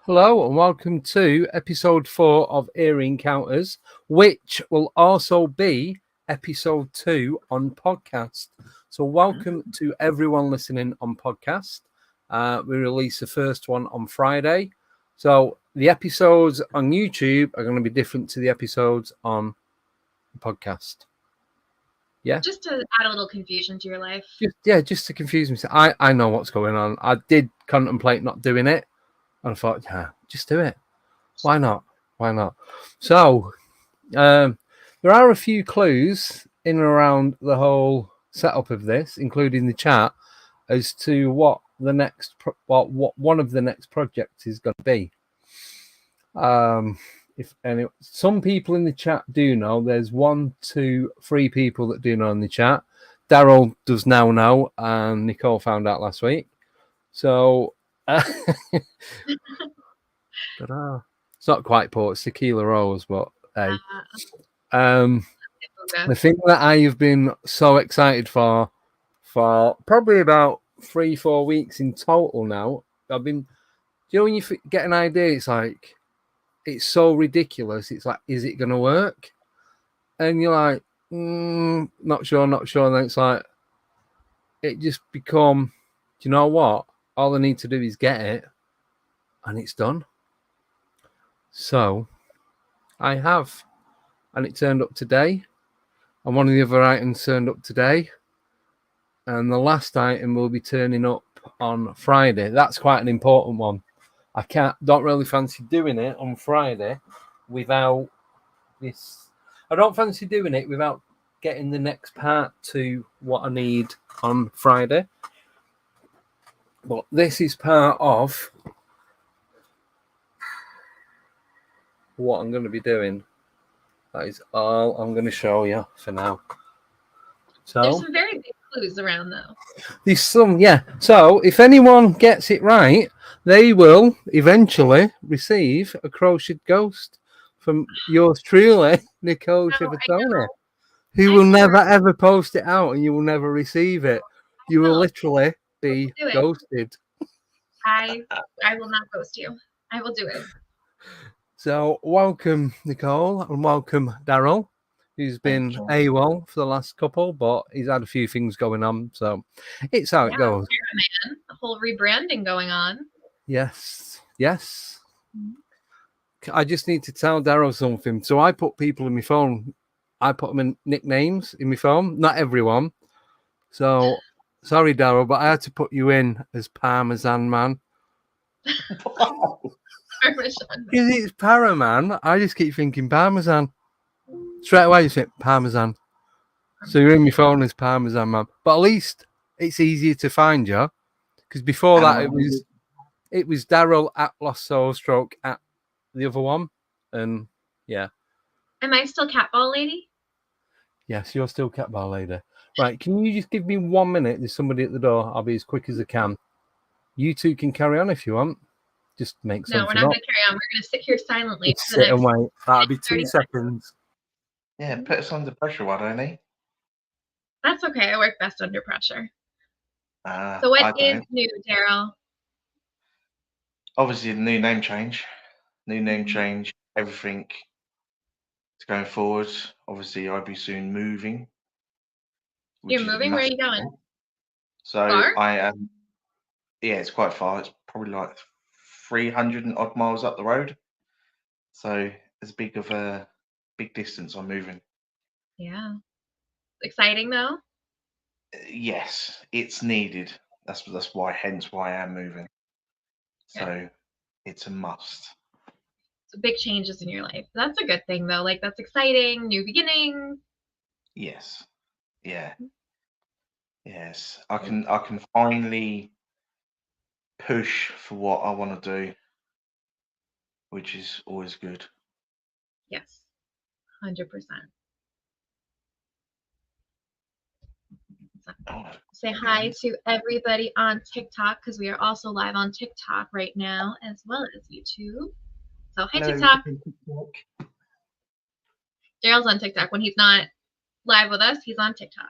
Hello and welcome to episode 4 of Eerie Encounters, which will also be episode 2 on podcast. So welcome to everyone listening on podcast. We release the first one on Friday. So the episodes on YouTube are going to be different to the episodes on the podcast. Yeah. Just to add a little confusion to your life. Just to confuse me. I know what's going on. I did contemplate not doing it. And I thought, yeah, just do it. Why not? So, there are a few clues in and around the whole setup of this, including the chat, as to what the next, what one of the next projects is going to be. Some people in the chat do know. There's 1, 2, 3 people that do know in the chat. Daryl does now know, and Nicole found out last week. So. It's not quite port, it's Tequila Rose, but hey. The thing that I have been so excited for probably about 3-4 weeks in total now. I've been, when you get an idea, it's like, it's so ridiculous. It's like, is it going to work? And you're like, not sure. And then it's like, it just become, do you know what? All I need to do is get it, and it's done. So, I have, and it turned up today, and one of the other items turned up today, and the last item will be turning up on Friday. That's quite an important one. Don't really fancy doing it on Friday without this. I don't fancy doing it without getting the next part to what I need on Friday. But this is part of what I'm going to be doing. That is all I'm going to show you for now. So there's some very big clues around, though. There's some, yeah. So if anyone gets it right, they will eventually receive a crocheted ghost from yours truly, Nicole Chivatone, who will never ever post it out, and you will never receive it. You will literally be ghosted. I will not ghost you. I will do it. So welcome, Nicole, and welcome, Daryl, who's been AWOL for the last couple, but he's had a few things going on, so it's how it goes. Man. A whole rebranding going on. Yes. Mm-hmm. I just need to tell Daryl something. So I put people in my phone. I put them in nicknames in my phone. Not everyone. So sorry, Daryl, but I had to put you in as Parmesan Man. Because it's Paraman. I just keep thinking Parmesan. Straight away you think Parmesan. So you're in my phone as Parmesan Man. But at least it's easier to find you. Because before that it was Daryl at Lost Soul Stroke at the other one. And yeah. Am I still Catball Lady? Yes, you're still Catball Lady. Right, can you just give me 1 minute? There's somebody at the door. I'll be as quick as I can. You two can carry on if you want. Just make something up. No, we're not going to carry on. We're going to sit here silently. Just sit and wait. That'll be 2 seconds. Yeah, put us under pressure, why don't he? That's okay. I work best under pressure. So what is new, Daryl? Obviously, the new name change. Everything is going forward. Obviously, I'll be soon moving. You're moving? Where are you going? So far? I am. Yeah, it's quite far. It's probably like 300 and odd miles up the road. So it's a big distance I'm moving. Yeah. Exciting though? Yes, it's needed. That's why I am moving. So it's a must. So big changes in your life. That's a good thing though. Like that's exciting, new beginnings. Yes. Yeah. Yes. I can finally push for what I want to do, which is always good. Yes. 100%. Say hi to everybody on TikTok because we are also live on TikTok right now as well as YouTube. So hi TikTok. Daryl's on TikTok. When he's not live with us, he's on TikTok.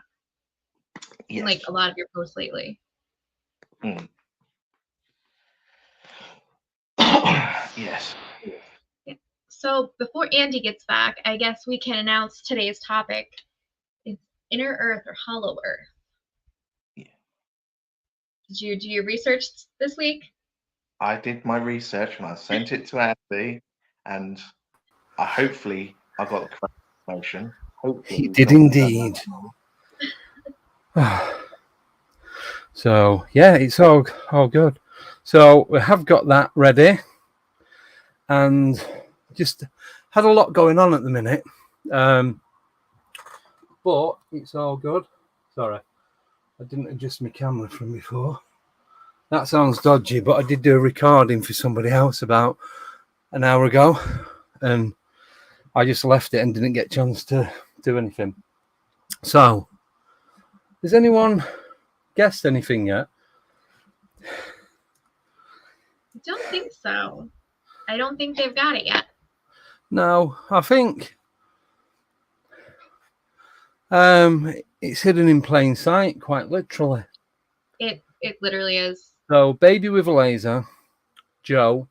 Yes. Like a lot of your posts lately. Yes. So before Andy gets back, I guess we can announce today's topic. It's inner Earth or hollow Earth. Yeah. Did you do your research this week? I did my research and I sent it to Andy, and hopefully I got the correct information. Hopefully He did indeed. So yeah, it's all good. So we have got that ready, and just had a lot going on at the minute, but it's all good. Sorry, I didn't adjust my camera from before. That sounds dodgy, but I did do a recording for somebody else about an hour ago, and I just left it and didn't get a chance to do anything. So, has anyone guessed anything yet? I don't think so. I don't think they've got it yet. No, I think it's hidden in plain sight, quite literally. It literally is. So, Baby with a Laser, Joe,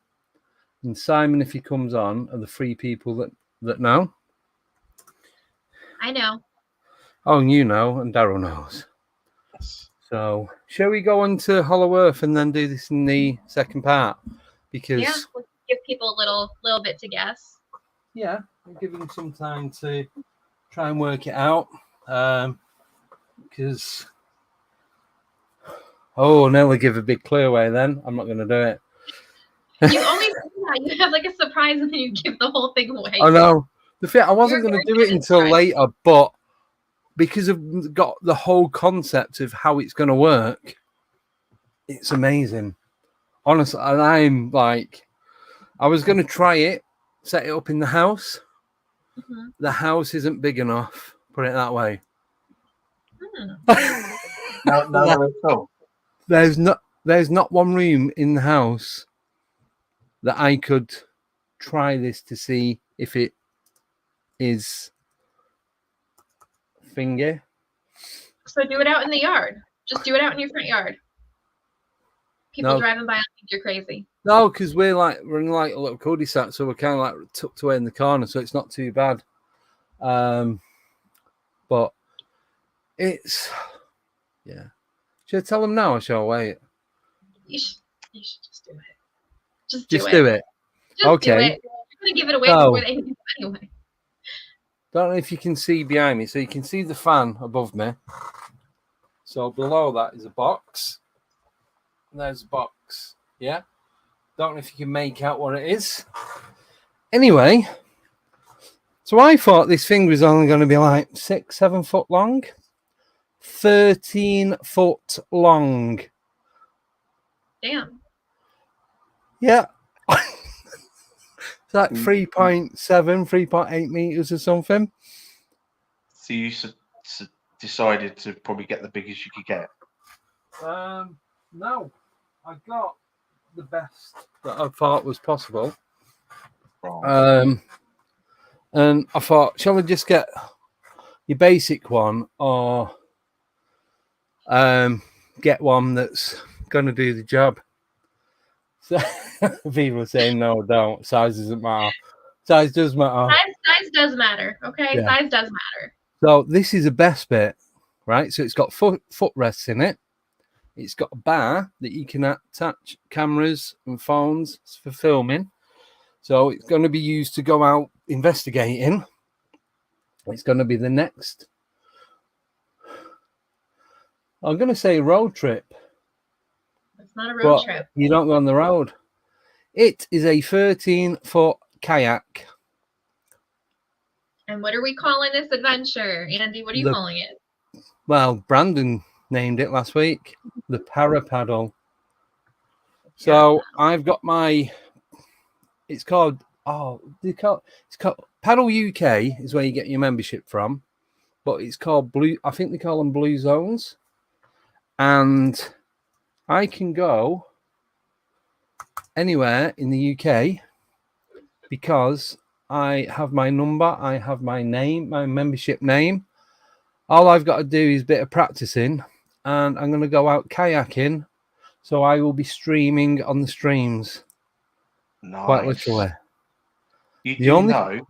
and Simon, if he comes on, are the three people that know. I know. Oh, and you know, and Daryl knows. So, shall we go on to Hollow Earth and then do this in the second part? Because we'll give people a little bit to guess. Yeah, I'll give them some time to try and work it out. Because nearly give a big clue away. Then I'm not going to do it. You always do that. You have like a surprise and then you give the whole thing away. I know. The thing, I wasn't going to do it until later, but because I've got the whole concept of how it's going to work, it's amazing. Honestly, and I'm like, I was going to try it, set it up in the house. Mm-hmm. The house isn't big enough. Put it that way. No. There's not one room in the house that I could try this to see if it is finger. So do it out in the yard. Just do it out in your front yard. People driving by think you're crazy. No, because we're in like a little cul-de-sac, so we're kind of like tucked away in the corner, so it's not too bad. But it's Should I tell them now or shall I wait? You should just do it. Just do it. Okay. Do it. You're gonna give it away before they do it anyway. Don't know if you can see behind me, so you can see the fan above me. So below that is a box. There's a box. Yeah. Don't know if you can make out what it is. Anyway, so I thought this thing was only going to be like 6-7 foot long. 13 foot long. Damn. Yeah. It's like 3.7, 3.8 meters or something. So you decided to probably get the biggest you could get? No. I got the best that I thought was possible. Right. And I thought, shall I just get your basic one or get one that's going to do the job? So people are saying, no, don't. Size doesn't matter. Size does matter. Size does matter. Okay, yeah. Size does matter. So this is the best bit, right? So it's got footrests in it. It's got a bar that you can attach cameras and phones for filming. So it's going to be used to go out investigating. It's going to be the next, I'm going to say road trip. It's not a road trip. You don't go on the road. It is a 13-foot kayak. And what are we calling this adventure? Andy, what are you calling it? Well, Brandon named it last week. The Parapaddle. So I've got it's called Paddle UK is where you get your membership from. But it's called I think they call them Blue Zones. And I can go anywhere in the UK because I have my number, I have my name, my membership name. All I've got to do is a bit of practicing, and I'm going to go out kayaking, so I will be streaming on the streams. Nice. Quite literally. You do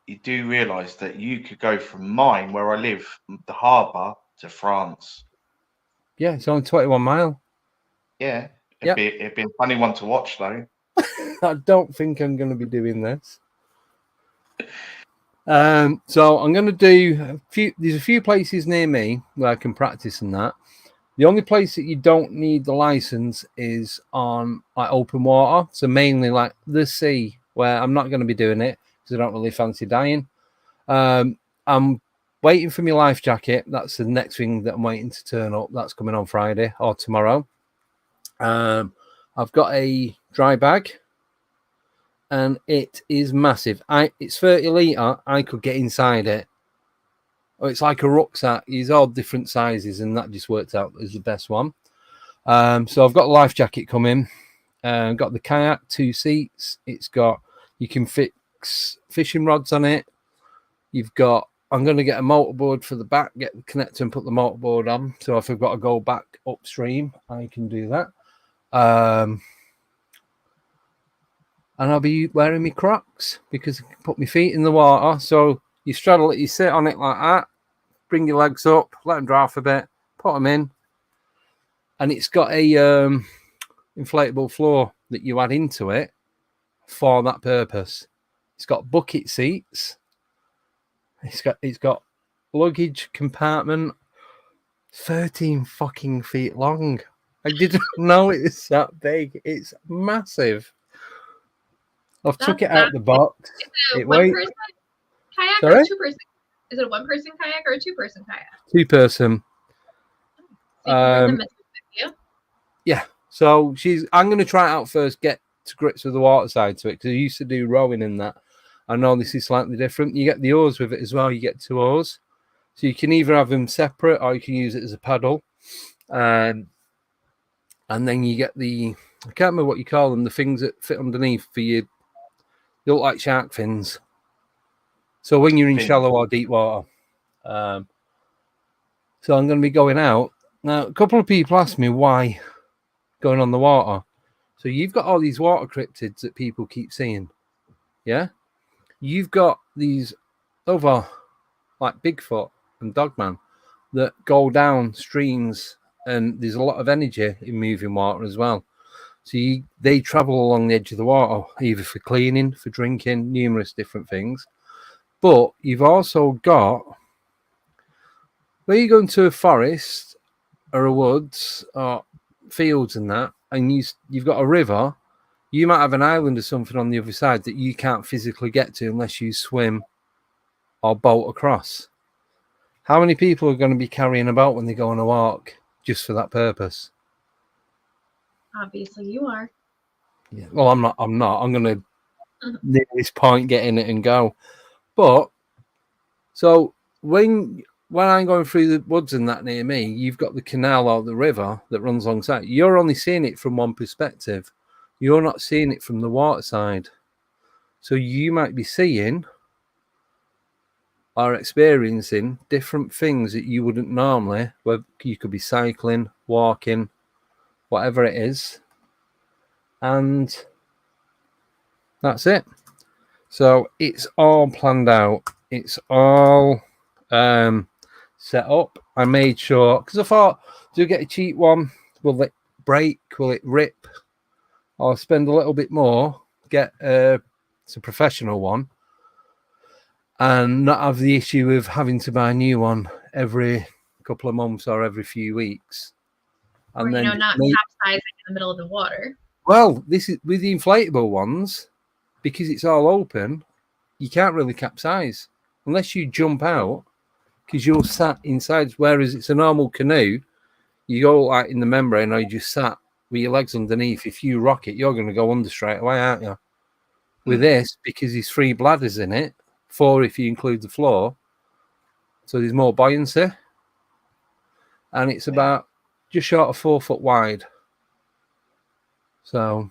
you do realise that you could go from mine, where I live, the harbour, to France. Yeah, it's only 21 miles. Yeah. It'd be a funny one to watch, though. I don't think I'm going to be doing this. So I'm going to do there's a few places near me where I can practice in that. The only place that you don't need the license is on like open water. So mainly like the sea, where I'm not going to be doing it because I don't really fancy dying. I'm waiting for my life jacket. That's the next thing that I'm waiting to turn up. That's coming on Friday or tomorrow. I've got a dry bag, and it is massive. It's 30 litre. I could get inside it. Oh, it's like a rucksack. It's all different sizes, and that just worked out as the best one. So I've got a life jacket coming. Got the kayak, 2 seats. You can fix fishing rods on it. I'm going to get a motorboard for the back, get the connector and put the motorboard on. So if I've got to go back upstream, I can do that. And I'll be wearing my Crocs because I can put my feet in the water. So you straddle it, you sit on it like that, bring your legs up, let them dry off a bit, put them in. And it's got a inflatable floor that you add into it for that purpose. It's got bucket seats. It's got luggage compartment, 13 fucking feet long. I didn't know it was that big. It's massive. I've took it out the box. Is it a one-person kayak or a two-person? Is it a one-person kayak or a two-person kayak? Two-person. Yeah. So I'm going to try it out first, get to grips with the water side to it, because I used to do rowing in that. I know this is slightly different. You get the oars with it as well. You get 2 oars. So you can either have them separate or you can use it as a paddle. And then you get I can't remember what you call them, the things that fit underneath for you. They look like shark fins. So when you're in shallow or deep water. So I'm going to be going out. Now, a couple of people asked me why going on the water. So you've got all these water cryptids that people keep seeing. Yeah? You've got these other, like Bigfoot and Dogman, that go down streams, and there's a lot of energy in moving water as well. So they travel along the edge of the water, either for cleaning, for drinking, numerous different things. But you've also got, where you go into a forest or a woods or fields and that, and you've got a river, you might have an island or something on the other side that you can't physically get to unless you swim or boat across. How many people are going to be carrying a boat when they go on a walk just for that purpose? Obviously, you are. Yeah. Well, I'm not. I'm going to near this point get in it and go. But so when I'm going through the woods and that near me, you've got the canal or the river that runs alongside. You're only seeing it from one perspective. You're not seeing it from the water side. So you might be seeing or experiencing different things that you wouldn't normally, where you could be cycling, walking, whatever it is. And that's it. So it's all planned out. It's all set up. I made sure, because I thought, do I get a cheap one? Will it break? Will it rip? Or spend a little bit more, get it's a professional one, and not have the issue of having to buy a new one every couple of months or every few weeks. And or, then not capsizing in the middle of the water. Well, this is with the inflatable ones, because it's all open, you can't really capsize unless you jump out, because you're sat inside. Whereas it's a normal canoe, you go like in the membrane, or you just sat with your legs underneath. If you rock it, you're going to go under straight away, aren't you? With this, because there's 3 bladders in it, 4 if you include the floor, so there's more buoyancy, and it's about just short of 4 foot wide. So,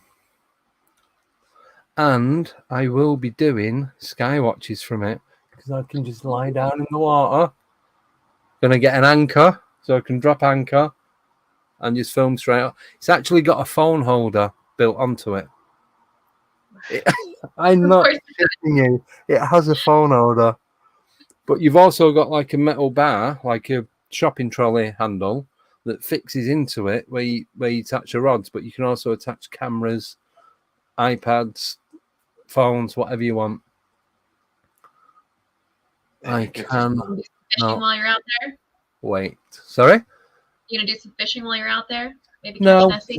and I will be doing sky watches from it, because I can just lie down in the water. Going to get an anchor, so I can drop anchor and just film straight up. It's actually got a phone holder built onto it. I'm not kidding you. It has a phone holder. But you've also got like a metal bar, like a shopping trolley handle that fixes into it where you attach the rods, but you can also attach cameras, iPads, phones, whatever you want. I can fishing while you're out there? Wait. Sorry? You gonna do some fishing while you're out there? Maybe catch No, Nessie?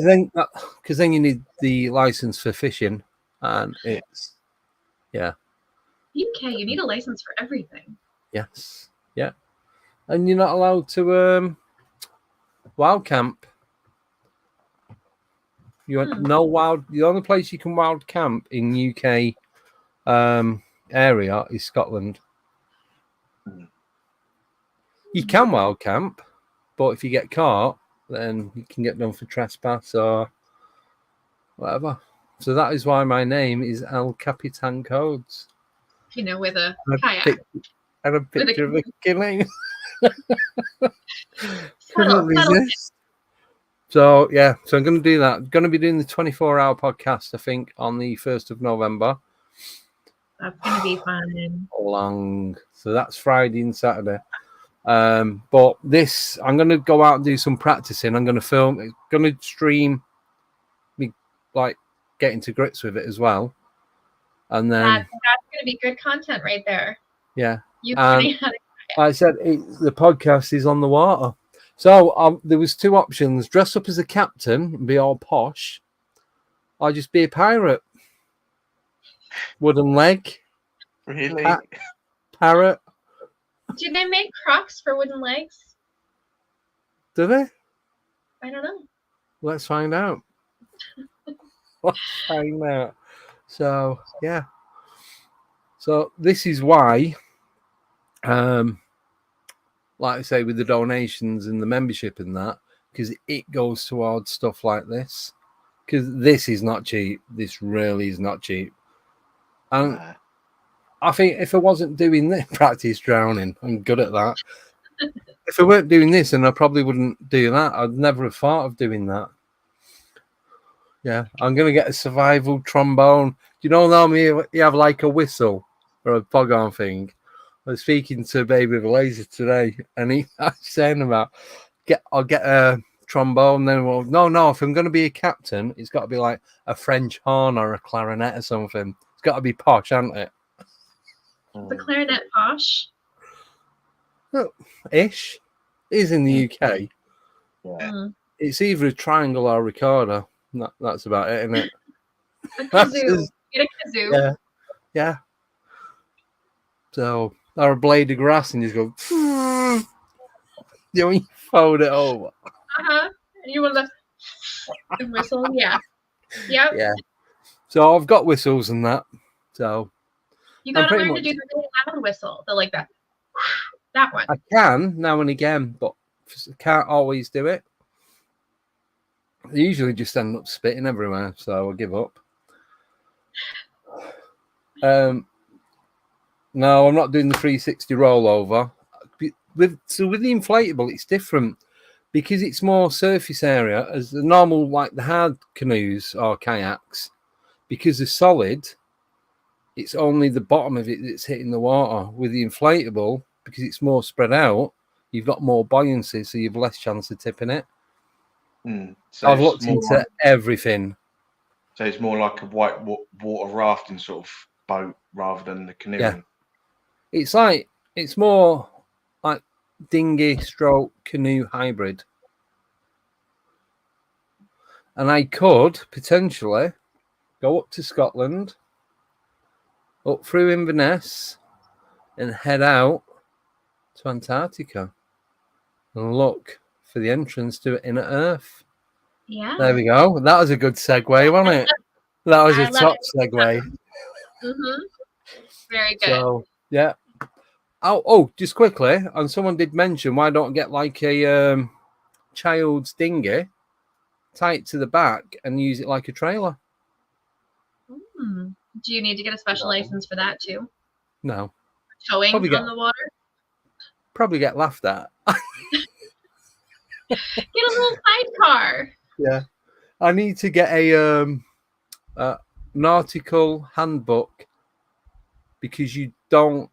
because then you need the license for fishing, and it's UK, you need a license for everything. Yes, yeah, and you're not allowed to wild camp. No wild. The only place you can wild camp in UK area is Scotland. You can wild camp, but if you get caught, then you can get done for trespass or whatever. So that is why my name is El Capitan Codes. You know, with a kayak. And a picture of a killing. Subtle. So yeah, so I'm going to do that. I'm going to be doing the 24-hour podcast, I think, on the 1st of November. That's going to be fun. Long. So that's Friday and Saturday. But this, I'm going to go out and do some practicing. I'm going to film. It's going to stream me, like, getting to grips with it as well. And then that's going to be good content right there. Yeah. Like I said, the podcast is on the water. So there was 2 options: dress up as a captain and be all posh, or just be a pirate. Wooden leg. Really? Parrot. Do they make Crocs for wooden legs? Do they? I don't know. Let's find out. So yeah. So this is why, like I say, with the donations and the membership and that, because it goes towards stuff like this. Because this is not cheap. This really is not cheap. And I think if I wasn't doing this, practice drowning, I'm good at that. If I weren't doing this, then I probably wouldn't do that. I'd never have thought of doing that. Yeah, I'm going to get a survival trombone. Do you know, normally you have like a whistle or a foghorn thing? I was speaking to a baby with a laser today, and he was saying about, I'll get a trombone. Then, well, no, if I'm going to be a captain, it's got to be like a French horn or a clarinet or something. It's got to be posh, hasn't it? The clarinet posh? Ish. It is in the UK. Yeah. It's either a triangle or a recorder. That's about it, isn't it? A kazoo. Get a kazoo. Yeah. So, or a blade of grass, and you just go, you fold it over. And you want the whistle? Yeah. Yep. Yeah. So I've got whistles and that. So you gotta learn to do the really loud whistle. The like that one. I can now and again, but I can't always do it. I usually just end up spitting everywhere, so I give up. No, I'm not doing the 360 rollover. With the inflatable, it's different because it's more surface area as the normal, like the hard canoes or kayaks. Because they're solid, it's only the bottom of it that's hitting the water. With the inflatable, because it's more spread out, you've got more buoyancy, so you've less chance of tipping it. So I've looked into everything. So it's more like a white water rafting sort of boat rather than the canoe. Yeah. It's more like dinghy stroke canoe hybrid. And I could potentially go up to Scotland, up through Inverness, and head out to Antarctica and look for the entrance to Inner Earth. Yeah. There we go. That was a good segue, wasn't it? That was a top segue. Very good. So, yeah. Oh, just quickly, and someone did mention, why don't I get like a child's dinghy, tie it to the back, and use it like a trailer? Do you need to get a special license for that too? No. Towing on the water? Probably get laughed at. Get a little sidecar. Yeah. I need to get a nautical handbook because you don't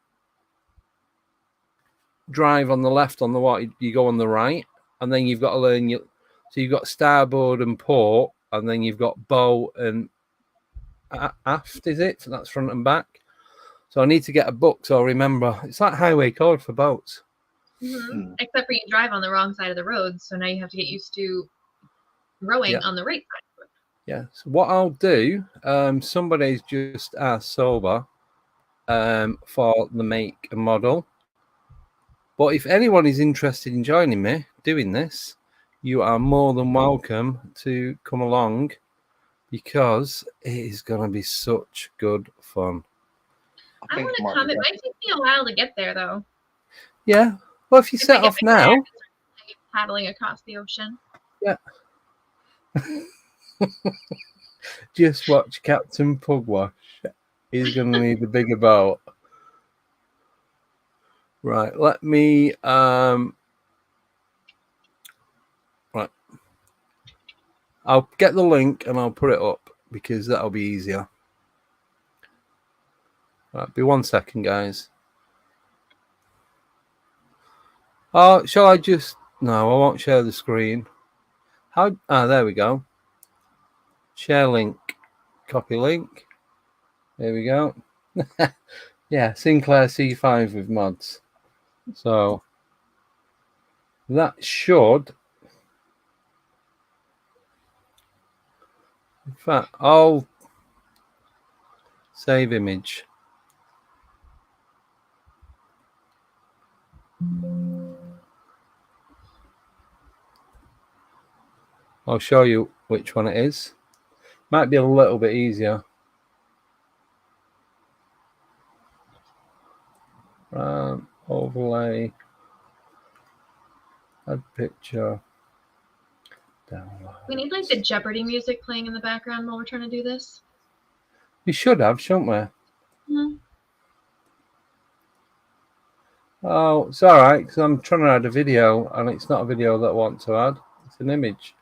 drive on the left on the water, you go on the right, and then you've got to learn so you've got starboard and port, and then you've got bow and aft, is it? So that's front and back. So I need to get a book so I remember. It's like highway code for boats. Mm-hmm. Except for you drive on the wrong side of the road, so now you have to get used to rowing on the right side. Yeah. So what I'll do, somebody's just asked Sober for the make and model. But if anyone is interested in joining me doing this, you are more than welcome to come along because it is going to be such good fun. I want to come. It might take me a while to get there, though. Yeah. Well, if you set off now, paddling across the ocean. Yeah. Just watch Captain Pugwash. He's going to need a bigger boat. Right. Let me. Right. I'll get the link and I'll put it up because that'll be easier. Right. Be 1 second, guys. Oh, shall I just? No, I won't share the screen. How? There we go. Share link. Copy link. There we go. Yeah, Sinclair C5 with mods. So that should. In fact, I'll save image. I'll show you which one it is. Might be a little bit easier. Overlay. Add picture. Download. We need like the Jeopardy music playing in the background while we're trying to do this. We should have, shouldn't we? Mm-hmm. Oh, it's all right because I'm trying to add a video and it's not a video that I want to add. It's an image.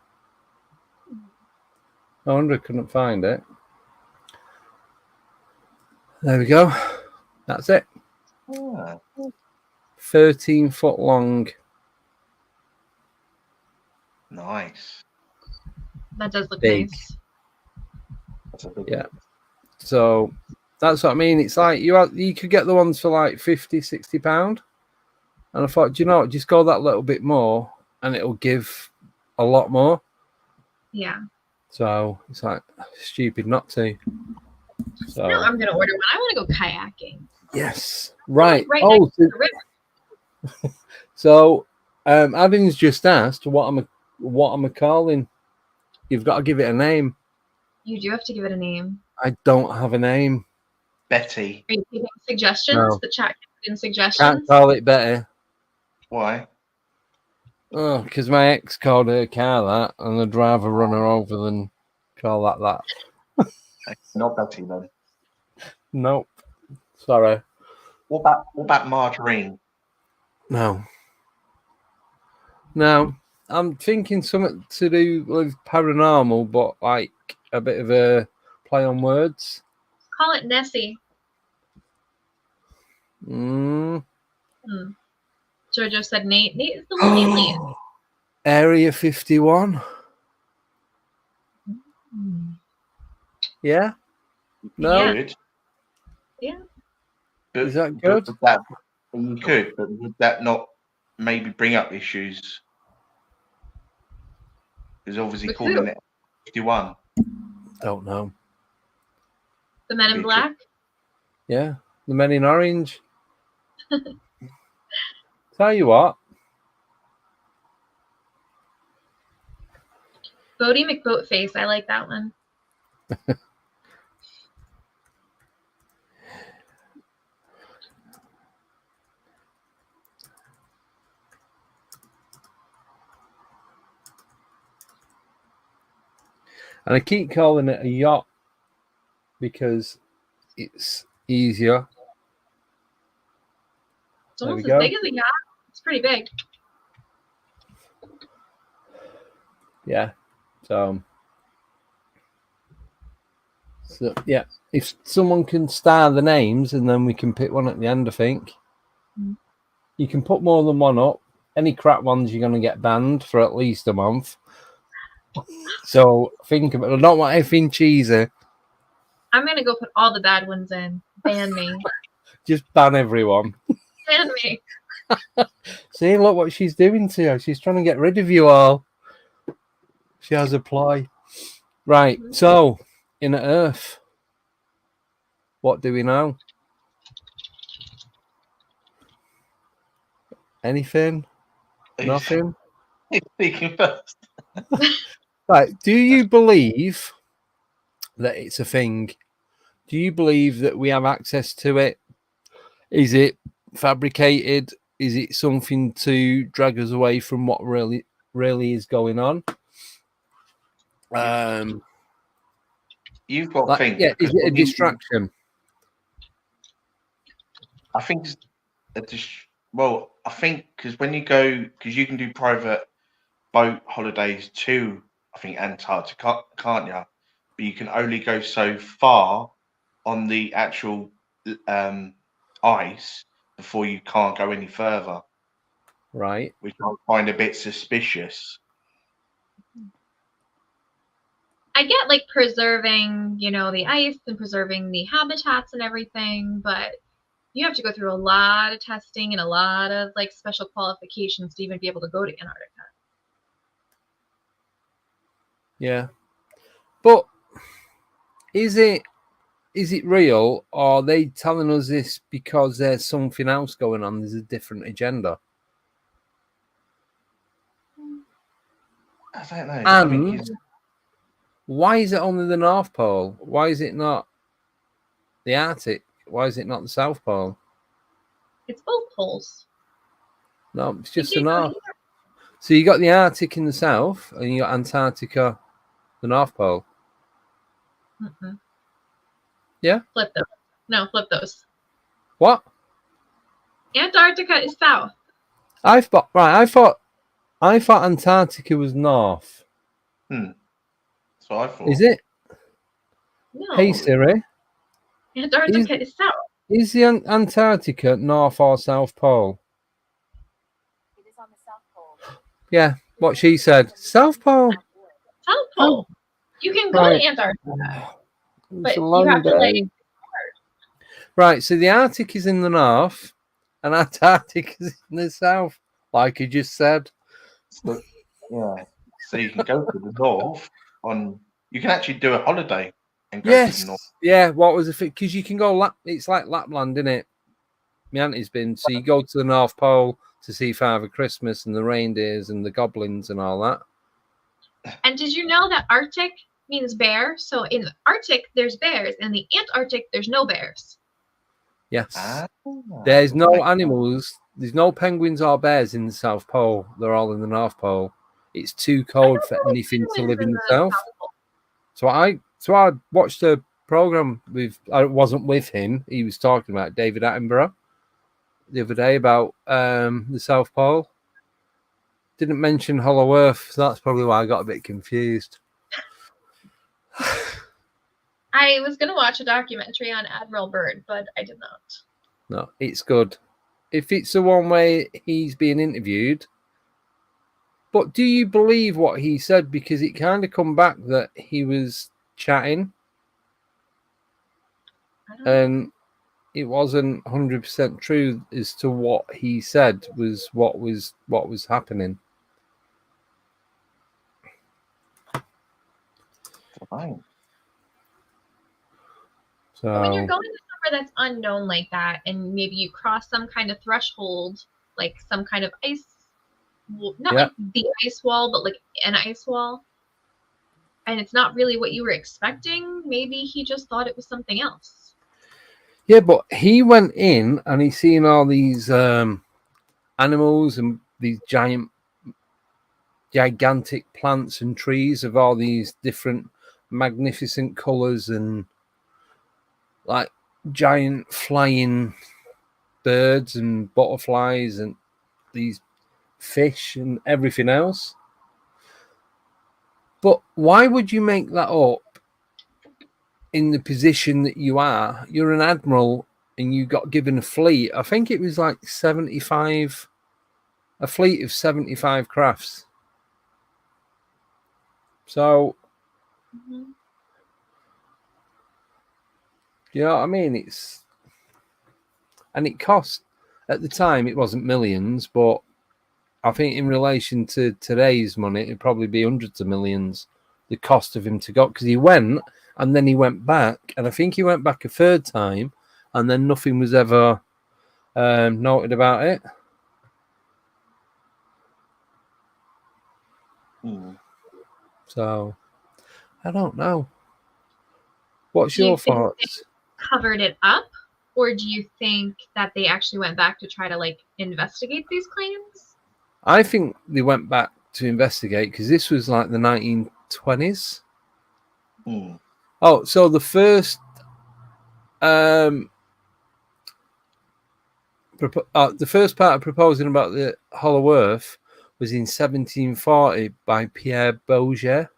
I wonder I couldn't find it. There we go. That's it. 13 foot long. Nice. That does look Big. nice. Yeah. So that's what I mean. It's like you could get the ones for like 50, 60 pound. And I thought, do you know what? Just go that little bit more and it'll give a lot more. Yeah. So it's like stupid not to. So no, I'm gonna order one. I want to go kayaking. Yes. Right. Right next to the river. So Adam's just asked what am I calling? You've got to give it a name. You do have to give it a name. I don't have a name. Betty. Are you taking suggestions? No. The chat can put in suggestions. Can't call it Betty. Why? Oh, because my ex called her car that, and I'd rather run her over than call that. Not Betty then. Nope. Sorry. What about Margarine? No. I'm thinking something to do with paranormal, but like a bit of a play on words. Call it Nessie. Mm. Jojo said Nate. Nate is the one alien. Area 51. Yeah? No? Yeah. But, is that good? You could, but would that not maybe bring up issues? Because obviously With calling who? it 51. Don't know. The Men in Black? Yeah. The Men in Orange. Tell you what. Bodie McBoatface. I like that one. And I keep calling it a yacht because it's easier. It's almost as big as a yacht. It's pretty big. Yeah. So So yeah, if someone can star the names and then we can pick one at the end, I think. You can put more than one up. Any crap ones you're going to get banned for at least a month. So think about it. I don't want anything cheesy. I'm going to go put all the bad ones in. Ban me. Just ban everyone. Ban me. See, look what she's doing to you. She's trying to get rid of you all. She has a ploy. Right, so, Inner Earth. What do we know? Anything? Nothing? Who's speaking first? Right, do you believe that it's a thing? Do you believe that we have access to it? Is it fabricated? Is it something to drag us away from what really is going on? You've got to think. Yeah, is it a distraction? I think well, I think because when you go, because you can do private boat holidays to, I think, Antarctica, can't you? But you can only go so far on the actual ice before you can't go any further. Right. Which I find a bit suspicious. I get like preserving, the ice and preserving the habitats and everything, but you have to go through a lot of testing and a lot of like special qualifications to even be able to go to Antarctica. Yeah. But is it real, or are they telling us this because there's something else going on? There's a different agenda. I don't know. And why is it only the North Pole? Why is it not the Arctic? Why is it not the South Pole? It's both poles. No, it's just the North. So you got the Arctic in the south, and you got Antarctica, the North Pole. Mm-hmm. Yeah. Flip those. No, flip those. What? Antarctica is south. I thought Antarctica was north. So I thought. Is it? No. Hey Siri. Antarctica is south. Is the Antarctica North or South Pole? It is on the South Pole. Yeah, what she said. South Pole. South Pole. You can go to Antarctica. But you have to Right, so the Arctic is in the north and Antarctica is in the south, like you just said. So, yeah. So you can go to the north you can actually do a holiday and go to the north. Yeah, what was the thing? Because you can go it's like Lapland, isn't it? My auntie's been, so you go to the North Pole to see Father Christmas and the reindeers and the goblins and all that. And did you know that Arctic means bear? So in the Arctic, there's bears. In the Antarctic, there's no bears. Yes. There's no animals. There's no penguins or bears in the South Pole. They're all in the North Pole. It's too cold for anything to live in the South. So I watched a program I wasn't with him. He was talking about David Attenborough the other day about the South Pole. Didn't mention Hollow Earth, so that's probably why I got a bit confused. I was going to watch a documentary on Admiral Byrd, but I did not. No, it's good. If it's the one where he's being interviewed. But do you believe what he said? Because it kind of come back that he was chatting. And it wasn't 100% true as to what he said was what was happening. Fine. So when you're going to somewhere that's unknown like that, and maybe you cross some kind of threshold, like some kind of ice, like the ice wall, but like an ice wall, and it's not really what you were expecting, maybe he just thought it was something else. Yeah, but he went in and he's seen all these animals and these gigantic plants and trees of all these different magnificent colors and like giant flying birds and butterflies and these fish and everything else. But why would you make that up in the position that you are, you're an admiral and you got given a fleet. I think it was like 75, a fleet of 75 crafts. So, you know what I mean? And it cost, at the time, it wasn't millions, but I think in relation to today's money, it'd probably be hundreds of millions, the cost of him to go, because he went and then he went back, and I think he went back a third time, and then nothing was ever noted about it. So, I don't know. What's your thoughts? Covered it up, or do you think that they actually went back to try to like investigate these claims? I think they went back to investigate because this was like the 1920s. Oh, so the first part of proposing about the Hollow Earth was in 1740 by Pierre Bouger.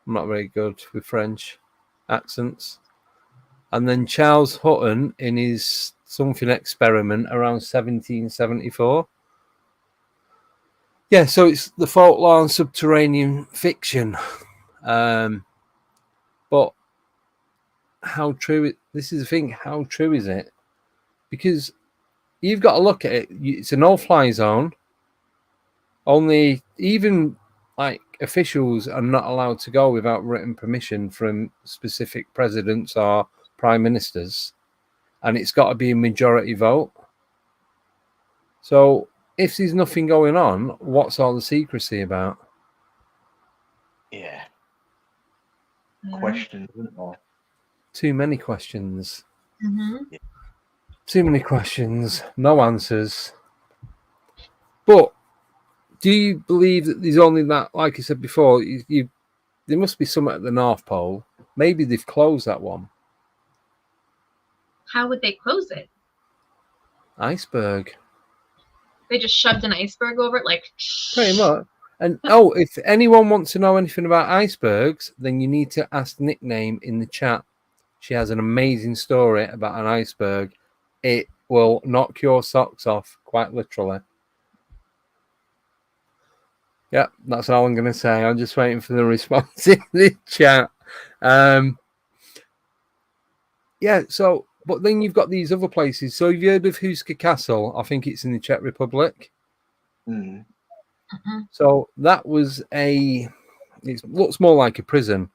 I'm not very good with French accents. And then Charles Hutton in his something experiment around 1774. Yeah, so it's the folklore subterranean fiction. But how true this is the thing, how true is it? Because you've got to look at it. It's a no-fly zone. Only even like officials are not allowed to go without written permission from specific presidents or prime ministers, and it's got to be a majority vote. So if there's nothing going on, what's all the secrecy about? Yeah. Questions, isn't there? Too many questions. Mm-hmm. Too many questions, no answers. But do you believe that there's only that, like I said before, there must be some at the North Pole. Maybe they've closed that one. How would they close it? Iceberg. They just shoved an iceberg over it, like pretty much. And if anyone wants to know anything about icebergs, then you need to ask Nickname in the chat. She has an amazing story about an iceberg. It will knock your socks off, quite literally. Yeah, that's all I'm going to say. I'm just waiting for the response in the chat. Yeah, so, but then you've got these other places. So have you heard of Huska Castle? I think it's in the Czech Republic. So that was it looks more like a prison.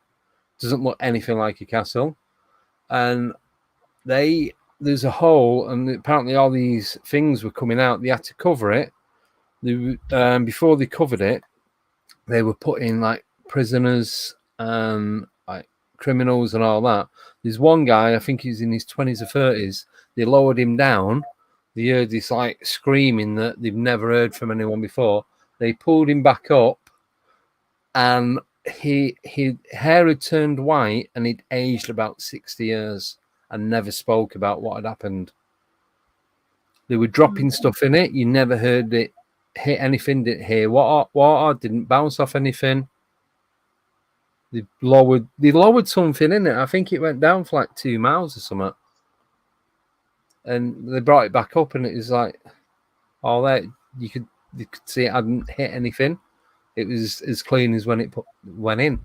Doesn't look anything like a castle. And there's a hole, and apparently all these things were coming out. They had to cover it. Before they covered it, they were putting like prisoners and like criminals and all that. There's one guy, I think he's in his 20s or 30s. They lowered him down. They heard this like screaming that they've never heard from anyone before. They pulled him back up, and his hair had turned white, and he'd aged about 60 years and never spoke about what had happened. They were dropping stuff in it. You never heard it hit anything, didn't hear water, didn't bounce off anything. They lowered something in it. I think it went down for like 2 miles or something. And they brought it back up, and it was like all that. You could see it hadn't hit anything. It was as clean as when it went in.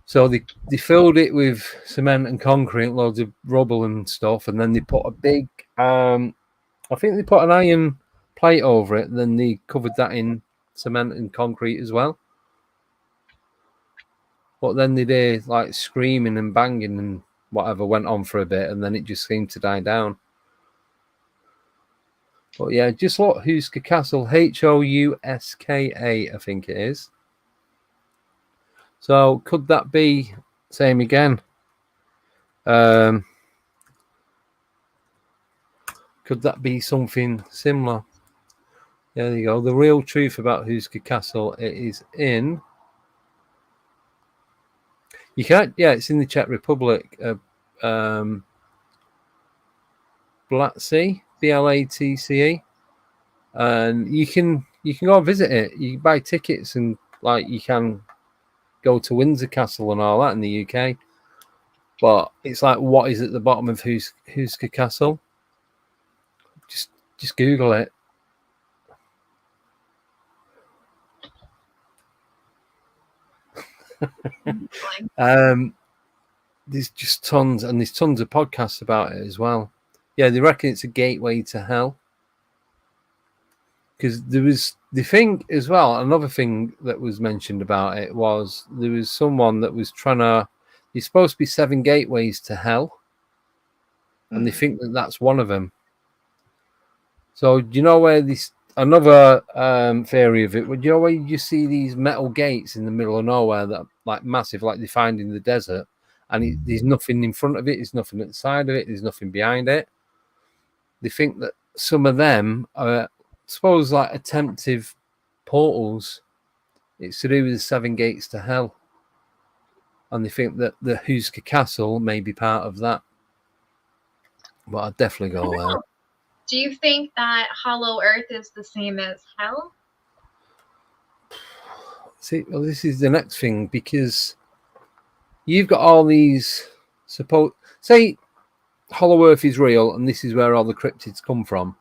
So they filled it with cement and concrete, loads of rubble and stuff, and then they put a big, I think they put an iron plate over it, and then they covered that in cement and concrete as well. But then they did like screaming and banging and whatever went on for a bit, and then it just seemed to die down. But yeah, just look, Huska Castle, Houska, I think it is. So could that be same again? Could that be something similar? Yeah, there you go. The real truth about Huska Castle, it is in. You can't. Yeah, it's in the Czech Republic. Blatce, Blatce, and you can go and visit it. You can buy tickets, and like you can go to Windsor Castle and all that in the UK. But it's like, what is at the bottom of Husker Castle? Just Google it. There's just tons, and there's tons of podcasts about it as well. Yeah, they reckon it's a gateway to hell. Because there was the thing as well, another thing that was mentioned about it was there was someone that was trying to, there's supposed to be 7 gateways to hell, and they think that that's one of them. So do you know where this, another theory of it, do you know where you see these metal gates in the middle of nowhere that are like massive, like they find in the desert, and there's nothing in front of it, there's nothing at the side of it, there's nothing behind it? They think that some of them are, suppose, like attempted portals. It's to do with the 7 gates to hell, and they think that the Husker Castle may be part of that. But I'd definitely go there. Do you think that Hollow Earth is the same as hell? See, well, this is the next thing, because you've got all these say Hollow Earth is real and this is where all the cryptids come from.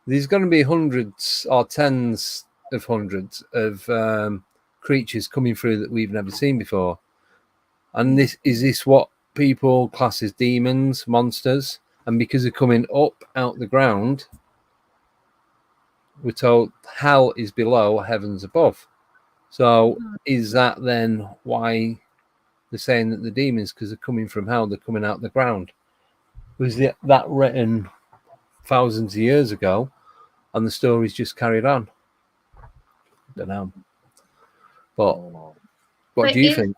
There's going to be hundreds or tens of hundreds of creatures coming through that we've never seen before. And this what people class as demons, monsters? And because they're coming up out the ground, we're told hell is below, heaven's above. So is that then why they're saying that the demons, because they're coming from hell, they're coming out the ground? Was that written thousands of years ago, and the story's just carried on? I don't know. But what do you think?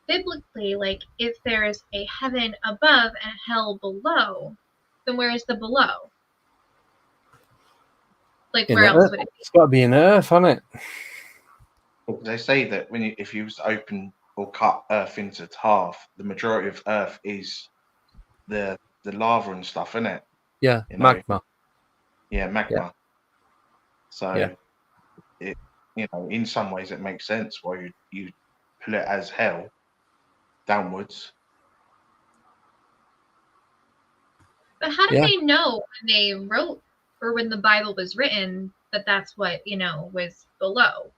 Biblically, like, if there's a heaven above and hell below, then where is the below? Like, where else would it be? It's got to be in Earth, hasn't it? They say that if you was to open or cut Earth into half, the majority of Earth is the lava and stuff, isn't it? Yeah, magma. Yeah, magma. Yeah. So, it in some ways it makes sense why you put it as hell downwards. But how did they know when they wrote, or when the Bible was written, that that's what, was below?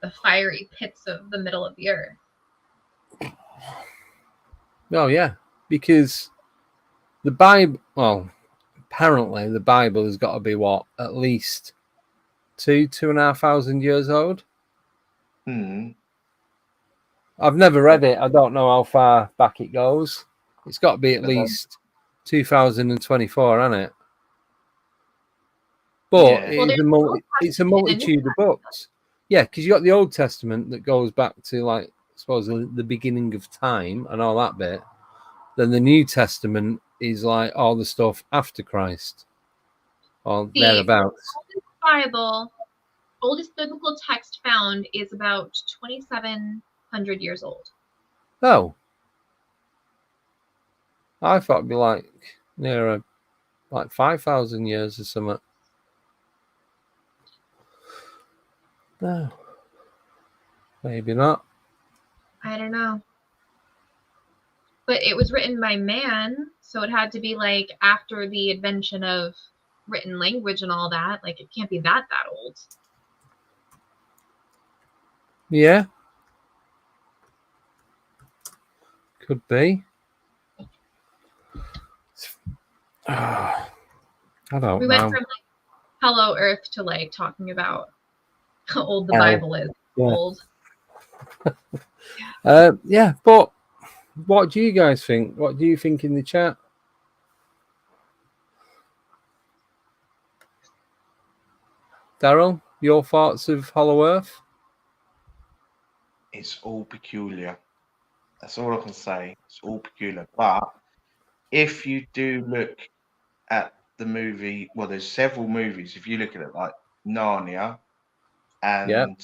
The fiery pits of the middle of the earth. Oh, yeah. Because the Bible, well, apparently the Bible has got to be what? At least 2,500 years old? I've never read it. I don't know how far back it goes. It's got to be at least 2024, hasn't it? But it's a multitude of books. Yeah, because you got the Old Testament that goes back to, like, I suppose, the beginning of time and all that bit. Then the New Testament is like all the stuff after Christ, or thereabouts. Oldest biblical text found is about 2,700 years old. Oh, I thought it'd be like nearer, like 5,000 years or something. No, maybe not. I don't know. But it was written by man, so it had to be like after the invention of written language and all that. Like, it can't be that old. Yeah. Could be. I don't know. We went from like Hollow Earth to like talking about how old the Bible is. Yeah. Old. Yeah, but what do you guys think? What do you think in the chat? Daryl, your thoughts of Hollow Earth? It's all peculiar. That's all I can say. It's all peculiar. But if you do look at the movie, well, there's several movies. If you look at it, like Narnia, and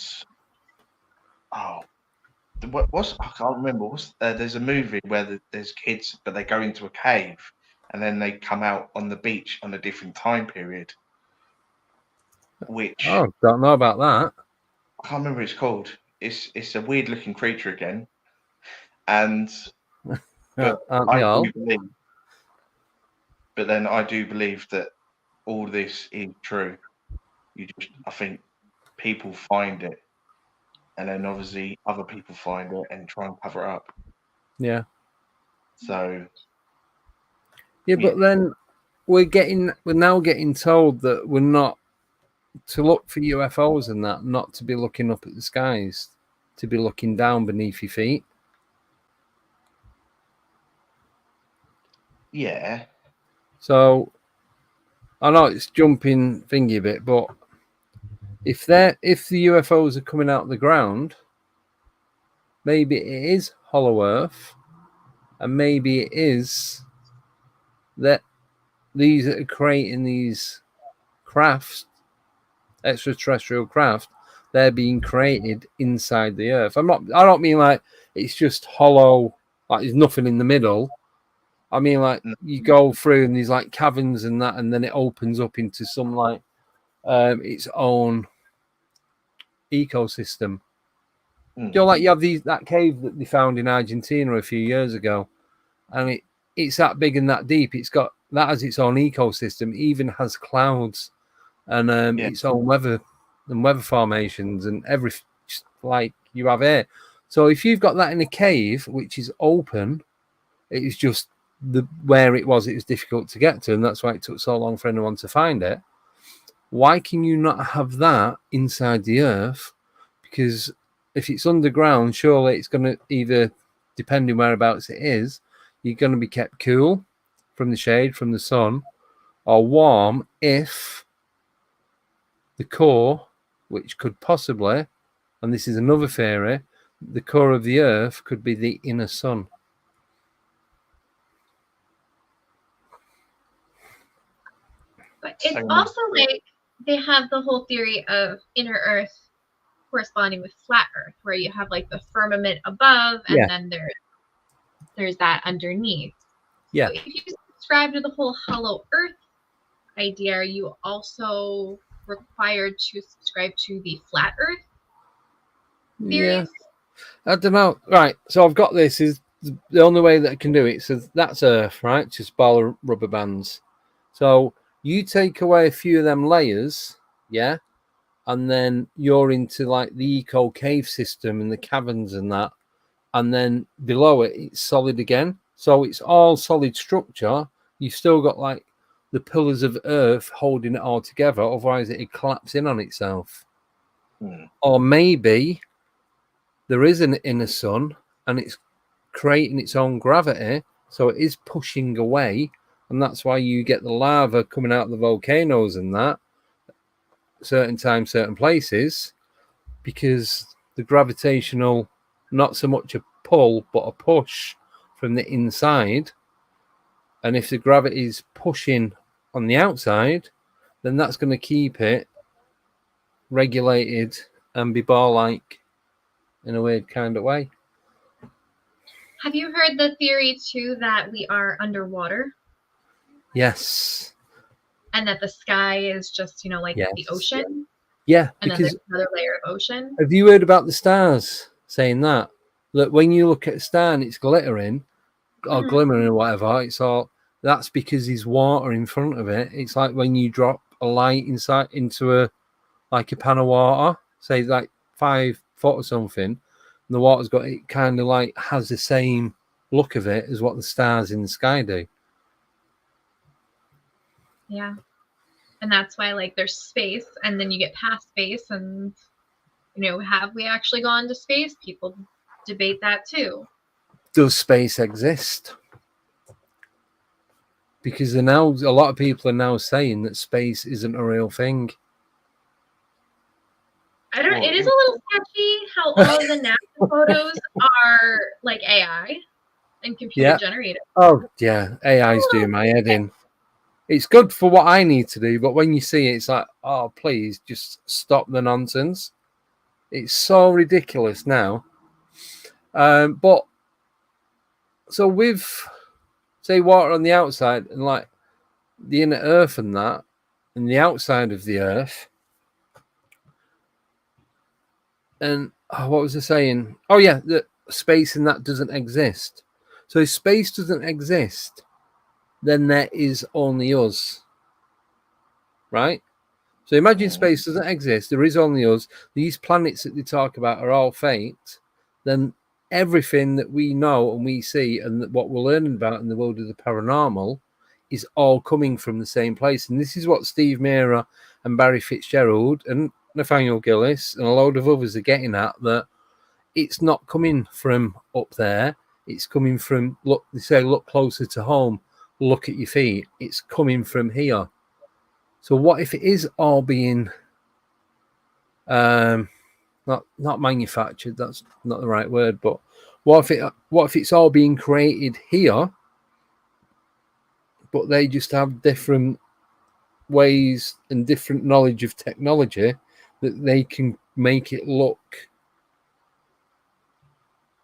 what's I can't remember. There's a movie where there's kids, but they go into a cave, and then they come out on the beach on a different time period. Which don't know about that. I can't remember what it's called. it's a weird looking creature again, and but Aren't I they all? do believe, but then I do believe that all this is true. I think people find it, and then obviously other people find it and try and cover it up. Yeah. So Yeah, but then we're now getting told that we're not to look for UFOs and that, not to be looking up at the skies, to be looking down beneath your feet. yeah, So I know it's jumping thingy a bit, but if the UFOs are coming out of the ground, maybe it is hollow Earth, and maybe it is that these are creating these crafts, extraterrestrial craft, they're being created inside the Earth. I don't mean like it's just hollow, like there's nothing in the middle. I mean like you go through and there's like caverns and that, and then it opens up into some like its own ecosystem. You know, like you have that cave that they found in Argentina a few years ago, and it's that big and that deep. It's got that has its own ecosystem. It even has clouds and its own weather and weather formations and everything like you have here. So if you've got that in a cave which is open, it is just where it was difficult to get to, and that's why it took so long for anyone to find it. Why can you not have that inside the Earth? Because if it's underground, surely it's going to either, depending whereabouts it is, you're going to be kept cool from the shade, from the sun, or warm if the core, which could possibly, and this is another theory, the core of the Earth could be the inner sun. But it's also like they have the whole theory of inner Earth corresponding with flat Earth, where you have like the firmament above, and then there's that underneath. Yeah. So if you subscribe to the whole hollow Earth idea, are you also required to subscribe to the flat Earth theories? Yeah. I don't know. Right. So I've got this. Is the only way that I can do it. So that's Earth, right? Just ball of rubber bands. So you take away a few of them layers, yeah, and then you're into like the eco cave system and the caverns and that, and then below it it's solid again. So it's all solid structure. You've still got like the pillars of Earth holding it all together, otherwise it'd collapse in on itself. Or maybe there is an inner sun and it's creating its own gravity, so it is pushing away, and that's why you get the lava coming out of the volcanoes and that certain times, certain places, because the gravitational, not so much a pull but a push from the inside, and if the gravity is pushing on the outside, then that's going to keep it regulated and be ball-like in a weird kind of way. Have you heard the theory too that we are underwater? Yes. And that the sky is just, like the ocean? Yeah. And then there's another layer of ocean? Have you heard about the stars saying that? That when you look at a star and it's glittering or glimmering or whatever, it's all that's because there's water in front of it. It's like when you drop a light into a pan of water, say like 5 foot or something, and the water's got it kind of like has the same look of it as what the stars in the sky do. Yeah. And that's why like there's space, and then you get past space, and have we actually gone to space? People debate that too. Does space exist? Because a lot of people are now saying that space isn't a real thing. It is a little sketchy how all of the NASA photos are like AI and computer generated. Oh yeah, AI's doing my head in. It's good for what I need to do, but when you see it, it's like, oh, please just stop the nonsense. It's so ridiculous now. But so with, say, water on the outside and like the inner Earth and that, and the outside of the Earth, and what was I saying? Oh yeah, that space and that doesn't exist. So if space doesn't exist, then there is only us, right? So imagine space doesn't exist. There is only us. These planets that they talk about are all fake. Then everything that we know and we see and what we're learning about in the world of the paranormal is all coming from the same place. And this is what Steve Mera and Barry Fitzgerald and Nathaniel Gillis and a load of others are getting at, that it's not coming from up there. It's coming from, look, they say, look closer to home. Look at your feet. It's coming from here. So what if it is all being not manufactured? That's not the right word. But what if it's all being created here, but they just have different ways and different knowledge of technology that they can make it look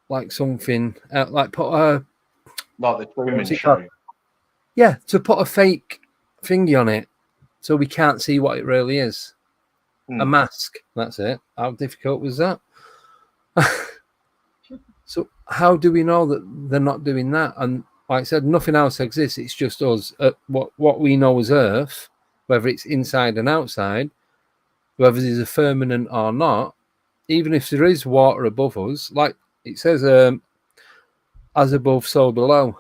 like something, like put a like the Truman Show. Yeah, to put a fake thingy on it, so we can't see what it really is. A mask. That's it. How difficult was that? So how do we know that they're not doing that? And like I said, nothing else exists. It's just us. What we know as Earth, whether it's inside and outside, whether there's a firmament or not, even if there is water above us, like it says, as above, so below,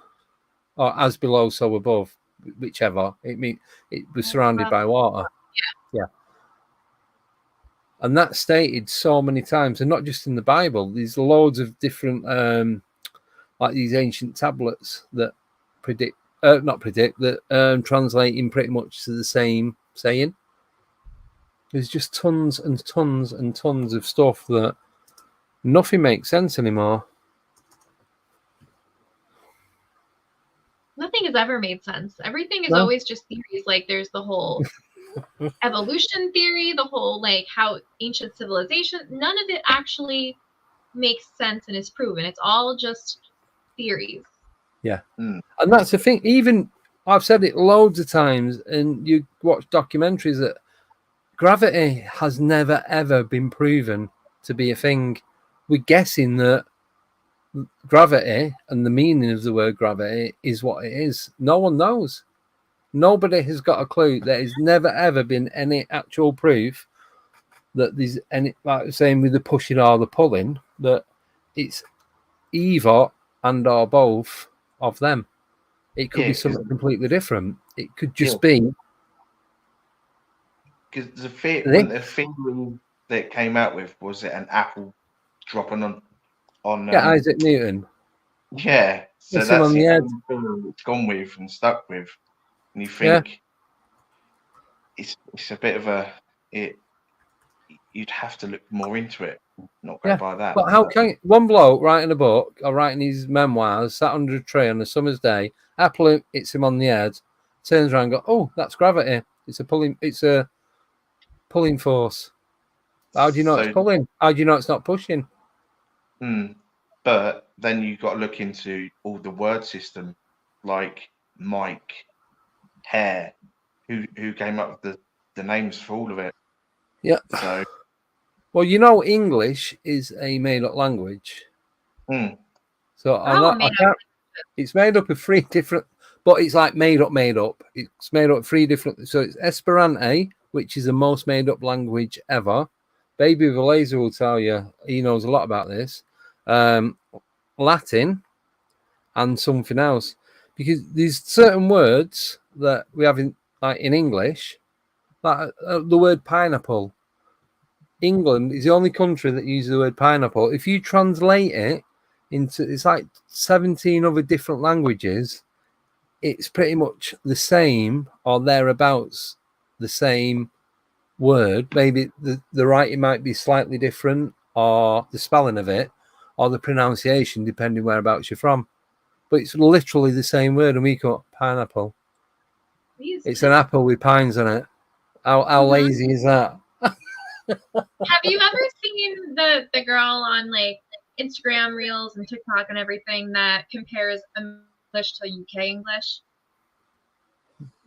or as below, so above, whichever. It was surrounded by water. Yeah. And that's stated so many times, and not just in the Bible. There's loads of different, like these ancient tablets that that translate in pretty much to the same saying. There's just tons and tons and tons of stuff that nothing makes sense anymore. Nothing has ever made sense. Everything is always just theories. Like there's the whole evolution theory, the whole like how ancient civilization, none of it actually makes sense and is proven. It's all just theories. Yeah. And that's the thing. Even I've said it loads of times, and you watch documentaries, that gravity has never ever been proven to be a thing. We're guessing that gravity and the meaning of the word gravity is what it is. No one knows. Nobody has got a clue. There has never ever been any actual proof that there's any, like saying with the pushing or the pulling, that it's either and or both of them. It could be something completely different. It could just be because the thing that came out with, was it an apple dropping on Isaac Newton. Yeah, so that's the only thing it's gone with and stuck with, and you think it's a bit of you'd have to look more into it, not go by that. But how can one bloke writing a book or writing his memoirs, sat under a tree on a summer's day, apple hits him on the head, turns around and go, "Oh, that's gravity. It's a pulling force." How do you know it's pulling? How do you know it's not pushing? But then you've got to look into all the word system, like Mike, hair, who came up with the names for all of it. Yeah. So, well, you know, English is a made-up language. So it's made up of 3 different, but it's like made up. It's made up of 3 different. So it's Esperanto, which is the most made-up language ever. Baby with a laser will tell you, he knows a lot about this. Latin and something else, because there's certain words that we have in English, like the word pineapple. England is the only country that uses the word pineapple. If you translate it into, it's like 17 other different languages, it's pretty much the same or thereabouts the same word. Maybe the writing might be slightly different, or the spelling of it, or the pronunciation, depending whereabouts you're from. But it's literally the same word, and we call it pineapple. It's an apple with pines on it. How lazy is that? Have you ever seen the girl on like Instagram Reels and TikTok and everything that compares English to UK English?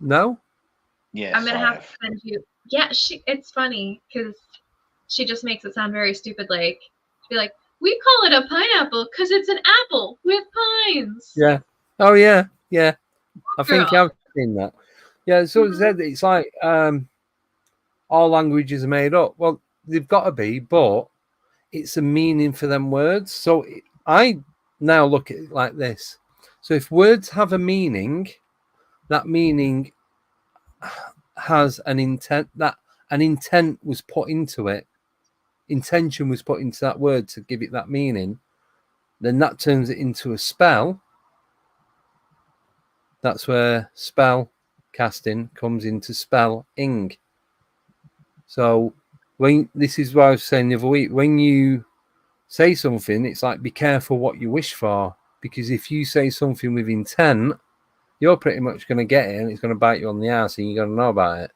No. Yes, I'm gonna have to send you. Yeah, it's funny because she just makes it sound very stupid. Like Be like, we call it a pineapple because it's an apple with pines. Yeah. Oh yeah. Yeah. I think Girl. I've seen that. Yeah. So it said it's like all languages are made up. Well, they've got to be, but it's a meaning for them words. So I now look at it like this. So if words have a meaning, that meaning has an intent, that an intent was put into it. Intention was put into that word to give it that meaning. Then that turns it into a spell. That's where spell casting comes into spelling. So when this is what I was saying the other week, when you say something, it's like be careful what you wish for, because if you say something with intent, you're pretty much going to get it and it's going to bite you on the ass and you're going to know about it.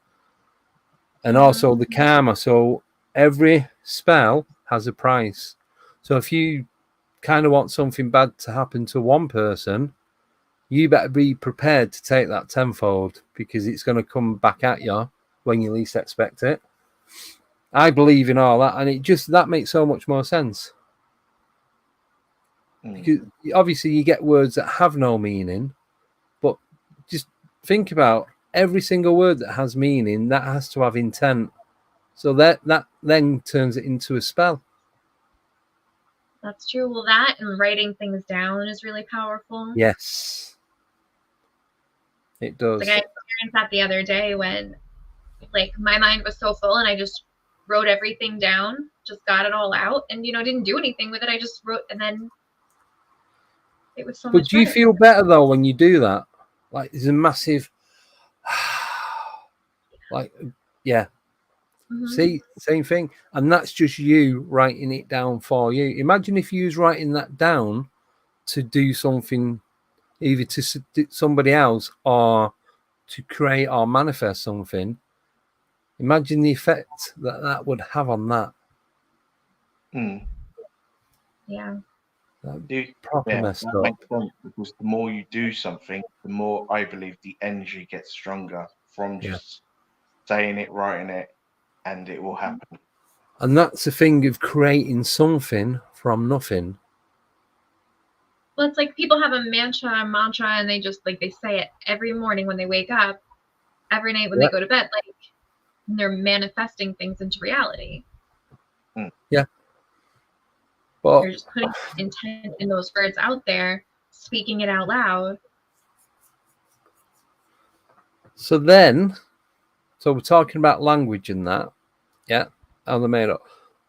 And also the karma. So every spell has a price. So if you kind of want something bad to happen to one person, you better be prepared to take that tenfold, because it's going to come back at you when you least expect it. I believe in all that, and it just that makes so much more sense. Because obviously you get words that have no meaning, but just think about every single word that has meaning, that has to have intent. So that then turns it into a spell. That's true. Well, that and writing things down is really powerful. Yes, it does. Like I experienced that the other day when, like, my mind was so full and I just wrote everything down, just got it all out, and didn't do anything with it. I just wrote, and then it was so much. But do you feel better though when you do that? Like there's a massive, like, yeah. See, same thing, and that's just you writing it down for you. Imagine if you was writing that down to do something, either to somebody else or to create or manifest something. Imagine the effect that would have on that. Yeah. Proper messed up. Makes sense, because the more you do something, the more I believe the energy gets stronger from just saying it, writing it, and it will happen. And that's the thing of creating something from nothing. Well, it's like people have a mantra, and they just they say it every morning when they wake up, every night when they go to bed, and they're manifesting things into reality. Yeah. But they're just putting intent in those words out there, speaking it out loud. So we're talking about language and that, how they're made up.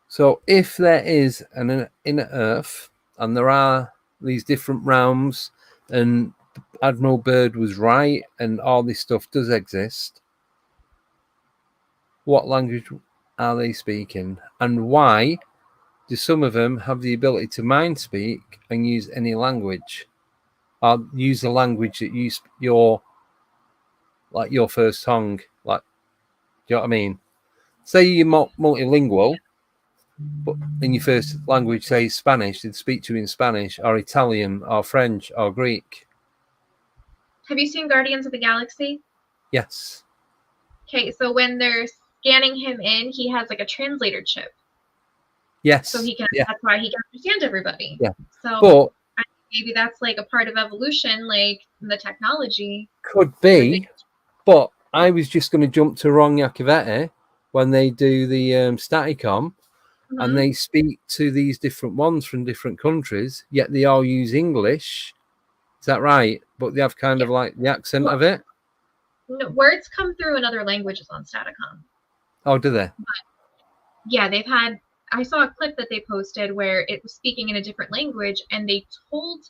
So if there is an inner earth and there are these different realms, and Admiral Byrd was right, and all this stuff does exist, what language are they speaking, and why do some of them have the ability to mind speak and use any language, or use the language that your first tongue? Like, do you know what I mean? Say you're multilingual, but in your first language, say Spanish, they'd speak to you in Spanish, or Italian, or French, or Greek. Have you seen Guardians of the Galaxy? Yes. Okay, so when they're scanning him in, he has a translator chip. Yes. So he can. Yeah. That's why he can understand everybody. Yeah. So but maybe that's a part of evolution, the technology. Could be, but I was just going to jump to Ron Iacovete when they do the Staticom, and they speak to these different ones from different countries, yet they all use English. Is that right? But they have kind of the accent of it. No, words come through in other languages on Staticom. Oh, do they? But, yeah, they've had. I saw a clip that they posted where it was speaking in a different language, and they told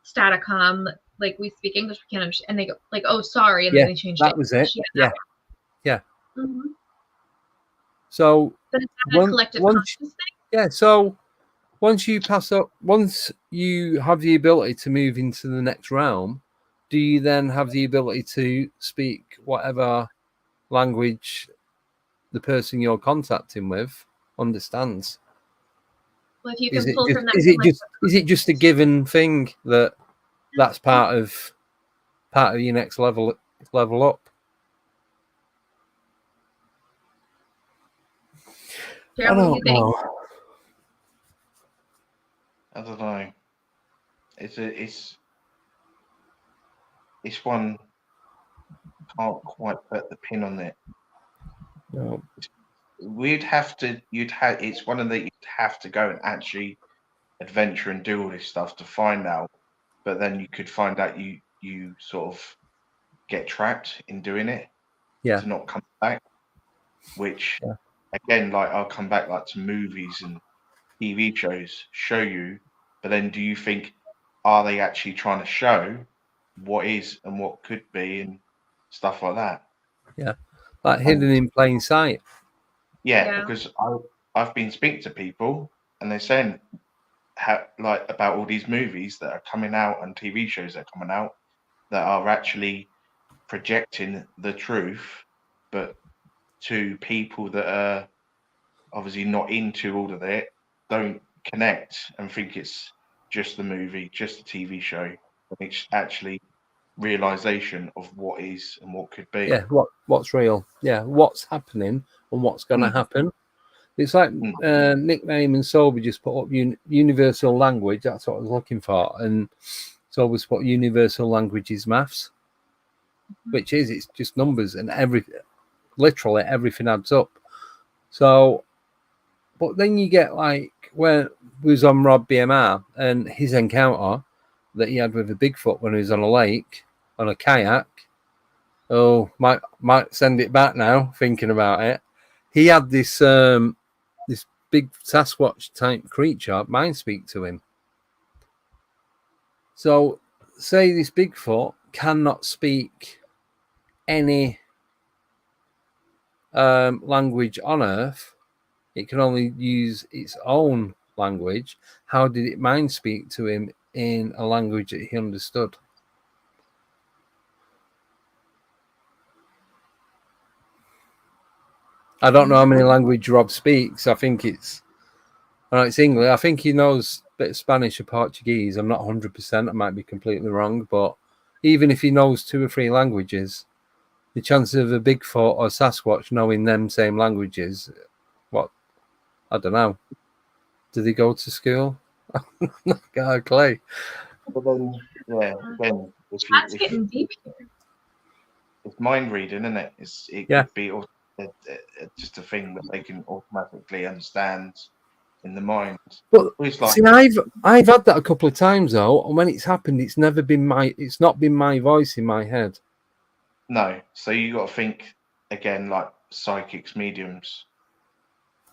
Staticom, we speak English, we can't understand, and they go oh, sorry, and then they changed it. That was it. Yeah. Mm-hmm. So collective consciousness thing? Yeah. So once you have the ability to move into the next realm, do you then have the ability to speak whatever language the person you're contacting with understands? Well, if you can pull from that, is it just a given thing that's part of your next level up? Daryl, I don't know. I don't know. It's one, can't quite put the pin on it. No. It's one of the, you'd have to go and actually adventure and do all this stuff to find out, but then you could find out you sort of get trapped in doing it, to not come back, which again, like, I'll come back like to movies and TV shows show you, but then do you think, are they actually trying to show what is and what could be and stuff like that? Yeah, like hidden in plain sight. Yeah. Because I've been speaking to people and they're saying like about all these movies that are coming out and TV shows that are coming out that are actually projecting the truth, but to people that are obviously not into all of it, don't connect and think it's just the movie, just the TV show. It's actually realization of what is and what could be. Yeah, what's real? Yeah, what's happening and what's going to happen. It's like Nickname and Sober just put up universal language. That's what I was looking for, and Sober's put universal language is maths, which is, it's just numbers, and literally everything adds up. So, but then you get like when we was on Rob BMR and his encounter that he had with a Bigfoot when he was on a lake on a kayak. Oh, might send it back now. Thinking about it, he had this this big Sasquatch type creature mind speak to him. So, say this Bigfoot cannot speak any language on Earth. It can only use its own language. How did it mind speak to him in a language that he understood? I don't know how many language Rob speaks. I think it's English. I think he knows a bit of Spanish or Portuguese. I'm not 100%. I might be completely wrong. But even if he knows 2 or 3 languages, the chances of a Bigfoot or Sasquatch knowing them same languages, I don't know. Do they go to school? Clay. But then, again, That's getting deep here. It's mind reading, isn't it? It could be just a thing that they can automatically understand in the mind. But see, I've had that a couple of times though, and when it's happened, it's not been my voice in my head. No, so you got to think again, like psychics, mediums,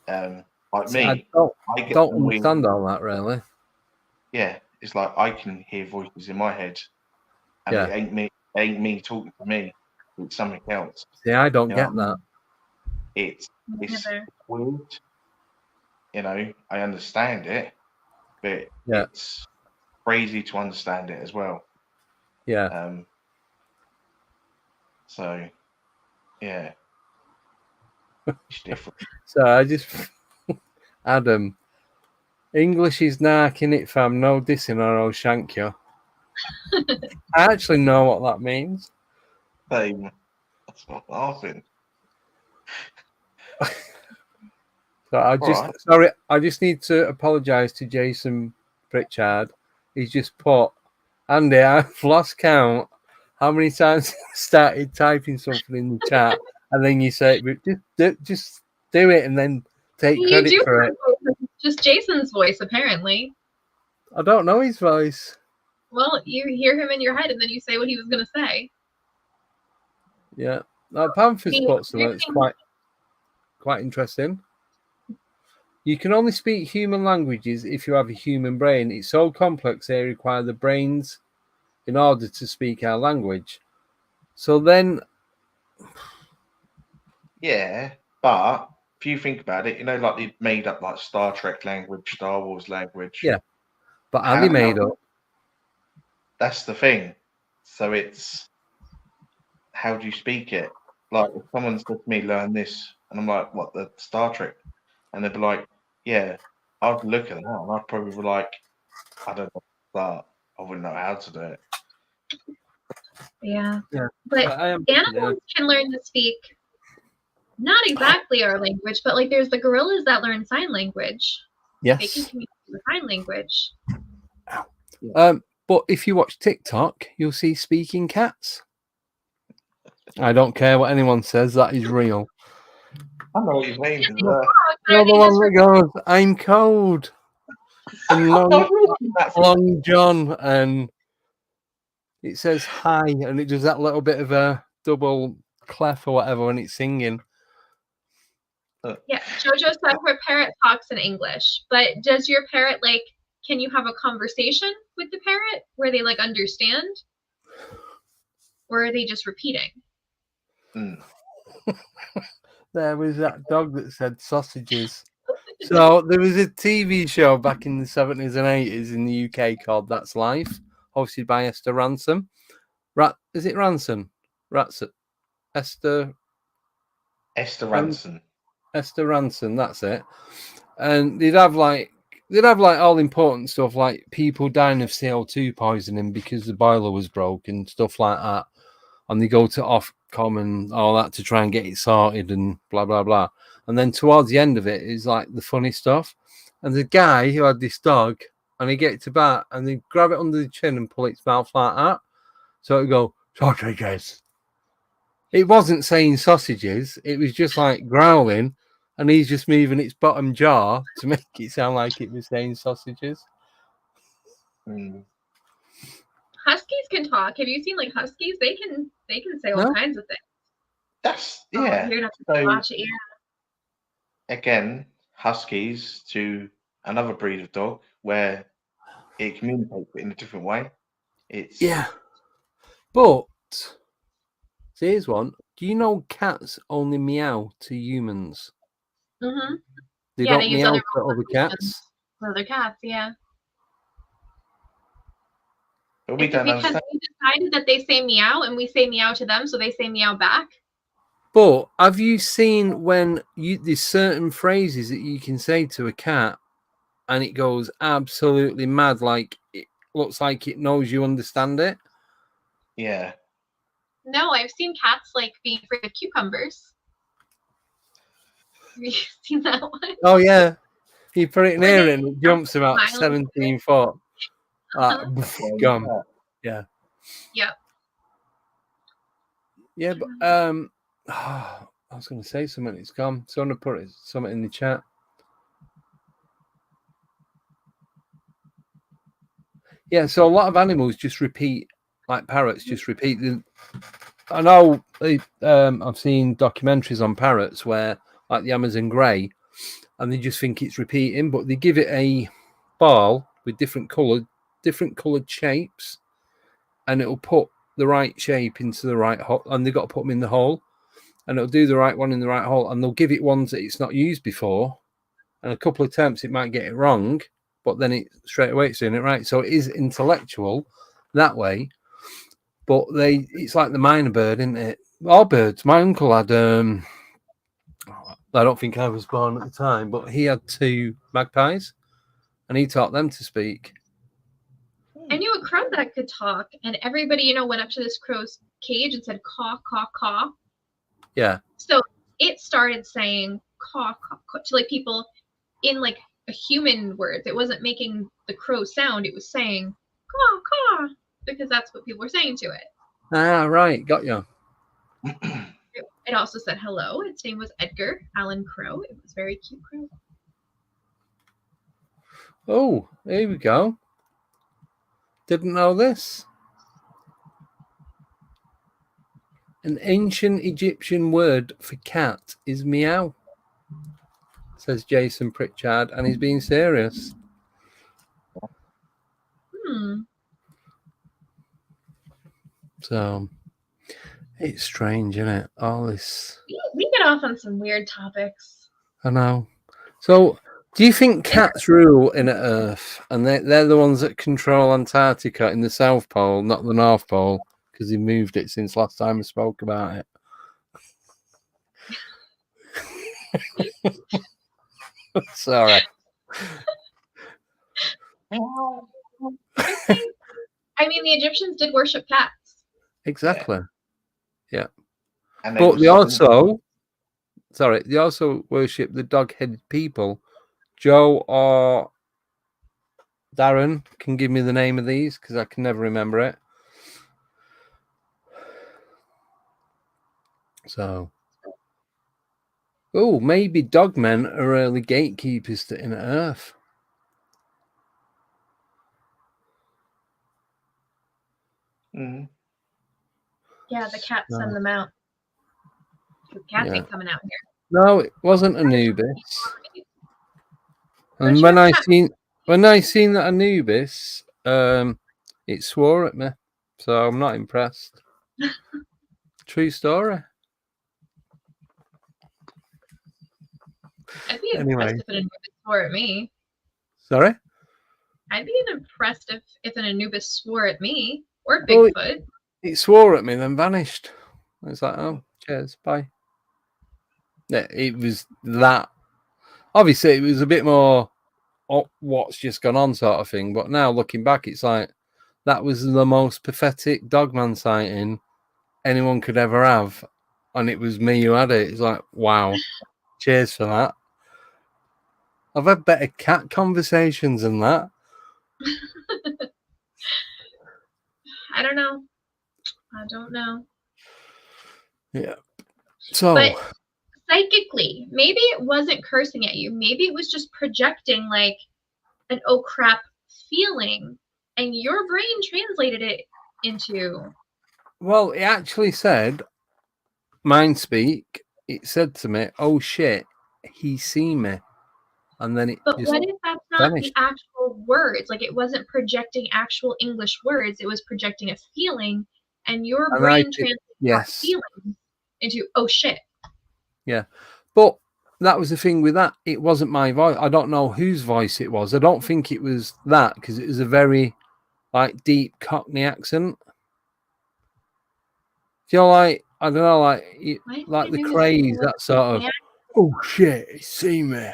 like me. I don't understand all that really. Yeah, it's like I can hear voices in my head, and it ain't me talking to me. It's something else. Yeah, I don't get that. It's weird. I understand it, but it's crazy to understand it as well. Yeah. So, yeah. It's different. So I just Adam, English is narking it, fam. No dissing or I'll shank you. I actually know what that means. Same. That's not laughing. So I just need to apologise to Jason Pritchard. He's just put, Andy, I've lost count how many times I started typing something in the chat, and then you say, just do it and then take credit for it. Just Jason's voice, apparently. I don't know his voice. Well, you hear him in your head, and then you say what he was going to say. Yeah. Now, Panther's put something that's quite interesting. You can only speak human languages if you have a human brain. It's so complex they require the brains in order to speak our language. So then... Yeah, but if you think about it, like they've made up like Star Trek language, Star Wars language. Yeah, but are they made up? That's the thing. So it's, how do you speak it? Like if someone said to me, learn this, and I'm like, what, the Star Trek? And they'd be like, yeah, I'd look at that and I'd probably be like, I don't know that. I wouldn't know how to do it. Yeah. But animals can learn to speak not exactly our language, but like there's the gorillas that learn sign language. Yes. They can communicate the sign language. But if you watch TikTok, you'll see speaking cats. I don't care what anyone says, that is real. I know what you mean. You're the one that goes, I'm cold. And long John, and it says hi, and it does that little bit of a double clef or whatever when it's singing. Yeah, Jojo said her parrot talks in English, but does your parrot, like, can you have a conversation with the parrot where they, like, understand? Or are they just repeating? There was that dog that said sausages. So there was a TV show back in the 70s and 80s in the UK called That's Life, hosted by Esther Ransom. Is it Ransom? Esther Ransom. Esther Ransom, that's it. And they'd have like all important stuff like people dying of CO2 poisoning because the boiler was broken, stuff like that. And they go to Ofcom and all that to try and get it sorted and blah, blah, blah. And then towards the end of it is like the funny stuff. And the guy who had this dog, and he get it to bat, and they grab it under the chin and pull its mouth like that. So it would go, sausages. It wasn't saying sausages. It was just like growling, and he's just moving its bottom jaw to make it sound like it was saying sausages. Huskies can talk. Have you seen like huskies? They can say all kinds of things. That's You're gonna have to watch it, Again, huskies to another breed of dog where it communicates in a different way. But here's one. Do you know cats only meow to humans? Mm-hmm. They don't meow to other cats. Other cats, yeah. But we don't understand. We decided that they say meow and we say meow to them, so they say meow back. But have you seen when there's certain phrases that you can say to a cat and it goes absolutely mad, like it looks like it knows you understand it? Yeah. No, I've seen cats like being afraid of cucumbers. Have you seen that one? Oh yeah. You put it near it and it jumps about 17 foot. Gone. Yeah. Yep. Yeah, but I was going to say something. It's gone. So I'm going to put something in the chat. Yeah, so a lot of animals just repeat, like parrots just repeat. I know I've seen documentaries on parrots where, like the Amazon grey, and they just think it's repeating, but they give it a ball with different coloured shapes, and it'll put the right shape into the right hole, and they've got to put them in the hole, and it'll do the right one in the right hole, and they'll give it ones that it's not used before, and a couple of attempts it might get it wrong, but then it straight away it's doing it right. So it is intellectual that way, but it's like the minor bird, isn't it? All birds. My uncle had I don't think I was born at the time, but he had 2 magpies, and he taught them to speak. I knew a crow that could talk, and everybody, went up to this crow's cage and said caw, caw, caw. Yeah. So it started saying caw, caw, caw to like people in like a human words. It wasn't making the crow sound. It was saying caw, caw, because that's what people were saying to it. Ah, right. Got you. It also said hello. Its name was Edgar Allan Crow. It was a very cute crow. Oh, here we go. Didn't know this. An ancient Egyptian word for cat is meow, says Jason Pritchard, and he's being serious. So it's strange, isn't it? All this. We get off on some weird topics. I know. So do you think cats rule in Earth, and they're the ones that control Antarctica in the South Pole, not the North Pole, because they moved it since last time we spoke about it? Sorry. I mean, the Egyptians did worship cats. Exactly. Yeah. But they also worship the dog-headed people. Joe or Darren can give me the name of these because I can never remember it. So, maybe dogmen are early gatekeepers to inner Earth. Mm. Yeah, the cats send them out. The cats ain't coming out here. No, it wasn't Anubis. And Where's when your I cat? seen that Anubis, it swore at me. So I'm not impressed. True story. I'd be impressed if an Anubis swore at me. Sorry? I'd be impressed if an Anubis swore at me or Bigfoot. It swore at me, then vanished. It's like, oh, cheers, bye. Yeah, it was that. Obviously, it was a bit more what's just gone on sort of thing. But now looking back, it's like that was the most pathetic dogman sighting anyone could ever have. And it was me who had it. It's like, wow, cheers for that. I've had better cat conversations than that. I don't know. Yeah. So, but psychically, maybe it wasn't cursing at you. Maybe it was just projecting like an oh crap feeling, and your brain translated it into. Well, it actually said, mind speak. It said to me, "Oh shit, he seen me," and then it. But just what if that's not vanished. the actual words? Like it wasn't projecting actual English words. It was projecting a feeling, and your brain translated that feeling into oh shit. Yeah, but that was the thing with that. It wasn't my voice. I don't know whose voice it was. I don't think it was that because it was a very like deep Cockney accent. Do you know, like I don't know, like the craze, that sort of oh shit, he's seen me.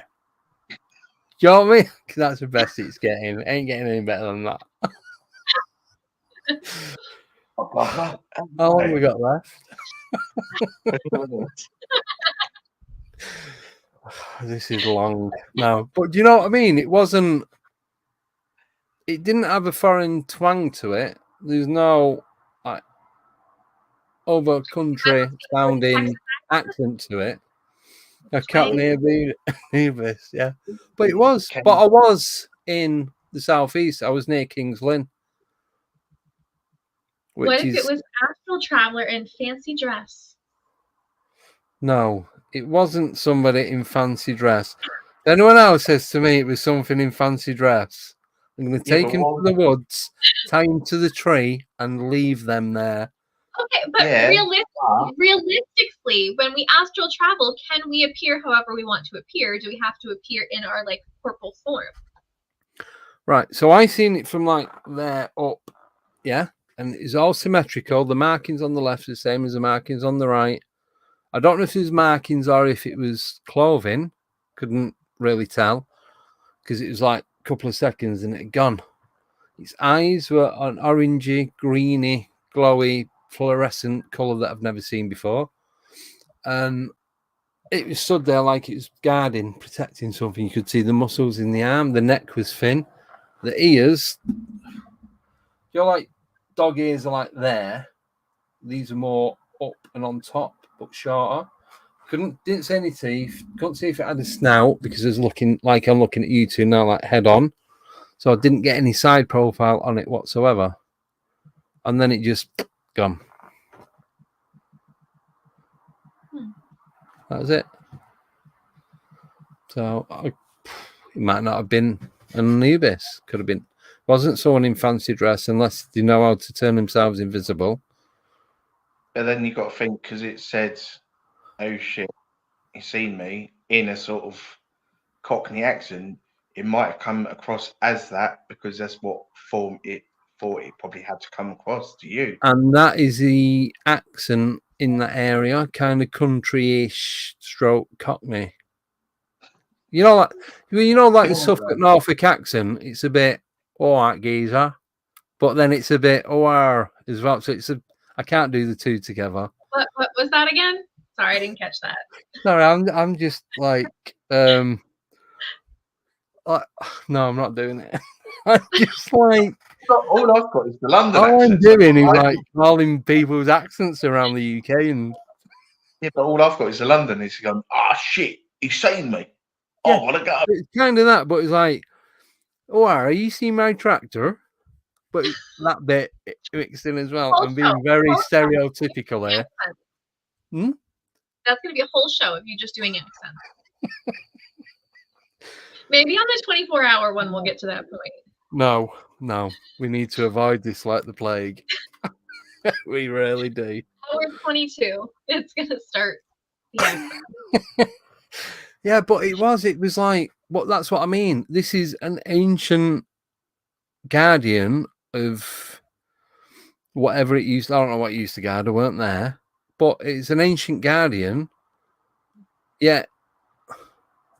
Do you know what I mean? Because that's the best it's getting. It ain't getting any better than that. How long have we got left? This is long now, but do you know what I mean? It didn't have a foreign twang to it. There's no like other country sounding accent to it. I can't hear Nevis, yeah. But it was. But I was in the southeast. I was near King's Lynn. What if it was astral traveler in fancy dress? No, it wasn't somebody in fancy dress. Anyone else says to me it was something in fancy dress, I'm going to take him to the woods, tie him to the tree, and leave them there. Okay, but realistically, when we astral travel, can we appear however we want to appear? Do we have to appear in our like corporal form? Right. So I seen it from like there up, yeah, and it's all symmetrical. The markings on the left are the same as the markings on the right. I don't know if it was markings or if it was clothing. Couldn't really tell because it was like a couple of seconds and it had gone. Its eyes were an orangey, greeny, glowy, fluorescent colour that I've never seen before. And it was stood there like it was guarding, protecting something. You could see the muscles in the arm. The neck was thin. The ears, like dog ears are like there. These are more up and on top, but shorter. Didn't see any teeth. Couldn't see if it had a snout because it was looking like I'm looking at you two now, like head on. So I didn't get any side profile on it whatsoever. And then it just gone. That was it. So it might not have been an Anubis. Could have been. Wasn't someone in fancy dress unless they know how to turn themselves invisible. But then you got to think because it said, "Oh shit, he's seen me," in a sort of Cockney accent. It might have come across as that because that's what form it thought it probably had to come across to you. And that is the accent in that area, kind of country-ish stroke Cockney. You know, like the Suffolk Norfolk accent. It's a bit all right, geezer, but then it's a bit as well. So I can't do the two together. What was that again? Sorry, I didn't catch that. Sorry, I'm just like no, I'm not doing it. I'm just like, all I've got is the London all I'm accent. doing is like calling people's accents around the UK, and Yeah, but all I've got is the London. Is going, shit, he's saying me. Yeah. Oh, what a go. it's kind of that, but it's like, oh, are you see my tractor? But that bit mixed in as well. I'm being very stereotypical here. That's going to be a whole show of you just doing accents. Maybe on the 24-hour one we'll get to that point. No, we need to avoid this like the plague. We really do. Hour 22, it's going to start the accent. Yeah, but it was like, but that's what I mean. This is an ancient guardian of whatever it used. I don't know what it used to guard. I weren't there, but it's an ancient guardian. Yet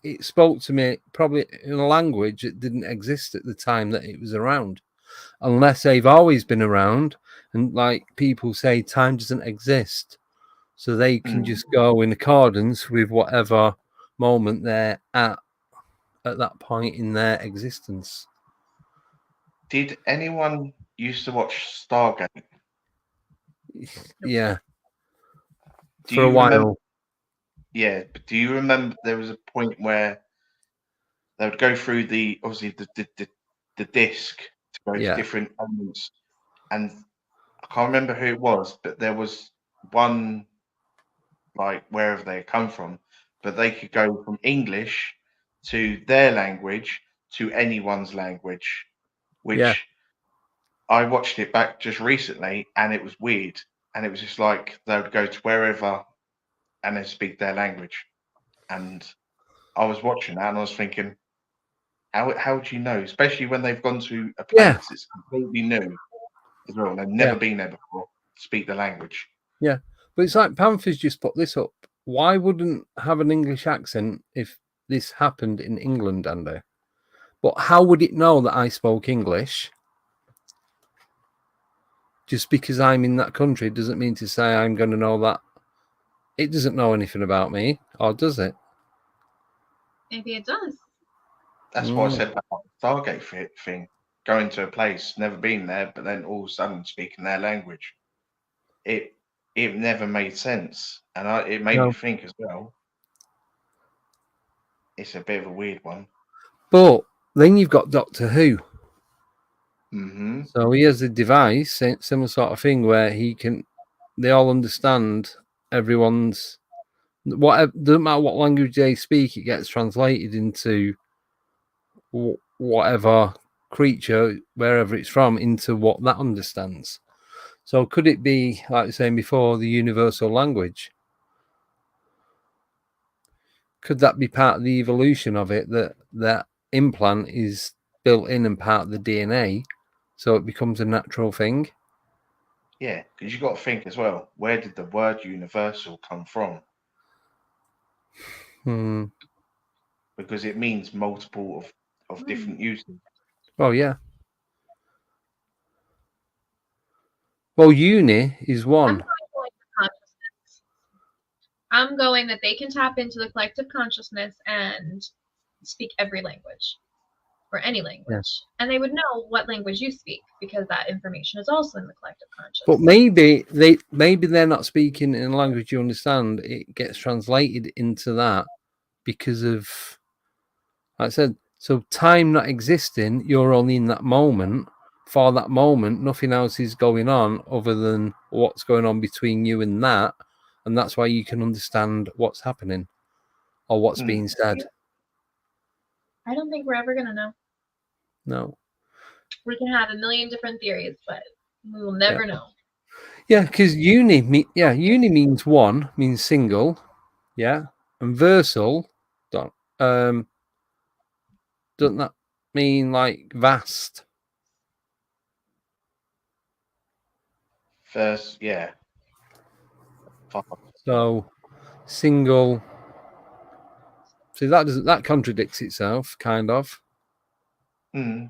it spoke to me probably in a language that didn't exist at the time that it was around, unless they've always been around. And like people say, time doesn't exist, so they can just go in accordance with whatever moment they're at that point in their existence. Did anyone used to watch Stargate? Yeah. Do For a you while. remember? Yeah, but do you remember there was a point where they would go through the disc to go to different elements, and I can't remember who it was, but there was one, like wherever they come from, but they could go from English to their language to anyone's language, which I watched it back just recently, and it was weird, and it was just like they would go to wherever and then speak their language. And I was watching that and I was thinking, how do you know? Especially when they've gone to a place that's completely new as well. They've never been there before, speak the language. Yeah. But it's like Panther's just put this up. Why wouldn't have an English accent if this happened in England, Andy? But how would it know that I spoke English? Just because I'm in that country doesn't mean to say I'm going to know that. It doesn't know anything about me, or does it? Maybe it does. That's what I said about the Stargate thing. Going to a place, never been there, but then all of a sudden speaking their language. It never made sense. And it made me think as well. It's a bit of a weird one. But then you've got Doctor Who. Mm-hmm. So he has a device, similar sort of thing, where they all understand everyone's, whatever, doesn't matter what language they speak, it gets translated into whatever creature, wherever it's from, into what that understands. So could it be, like I was saying before, the universal language? Could that be part of the evolution of it, that implant is built in and part of the DNA, so it becomes a natural thing? Yeah, because you've got to think as well, where did the word universal come from? Because it means multiple of different uses. Oh, yeah. Well, uni is one. I'm going that they can tap into the collective consciousness and speak every language or any language. And they would know what language you speak because that information is also in the collective consciousness. But maybe they're not speaking in a language you understand. It gets translated into that because of, like I said, so time not existing, you're only in that moment. For that moment, nothing else is going on other than what's going on between you and that. And that's why you can understand what's happening or what's being said. I don't think we're ever going to know. No. We can have a million different theories, but we will never know. Yeah, because uni means one, means single. Yeah. And versal, doesn't that mean like vast? First, yeah. So single. See, that contradicts itself, kind of. I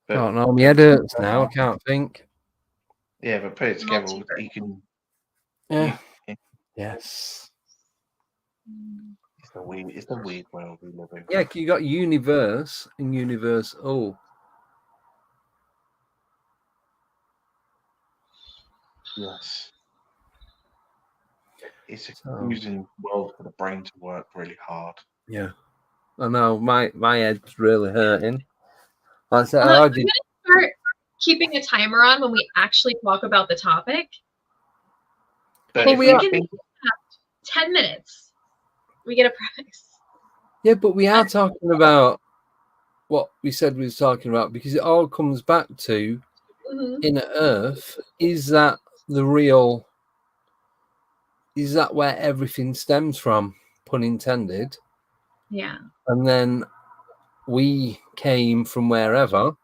don't know. My head hurts now. I can't think. Yeah, but put it together, you can. Yeah. Yes. It's the weird world we live in. Yeah, you got universe and universal. Yes. It's a confusing world for the brain to work really hard. Yeah. I know, my head's really hurting. Like I said, I'm going to start keeping a timer on when we actually talk about the topic. But if we can 10 minutes, we get a prize. Yeah, but we are talking about what we said we was talking about, because it all comes back to inner Earth. Is that the real? Is that where everything stems from? Pun intended. Yeah. And then we came from wherever.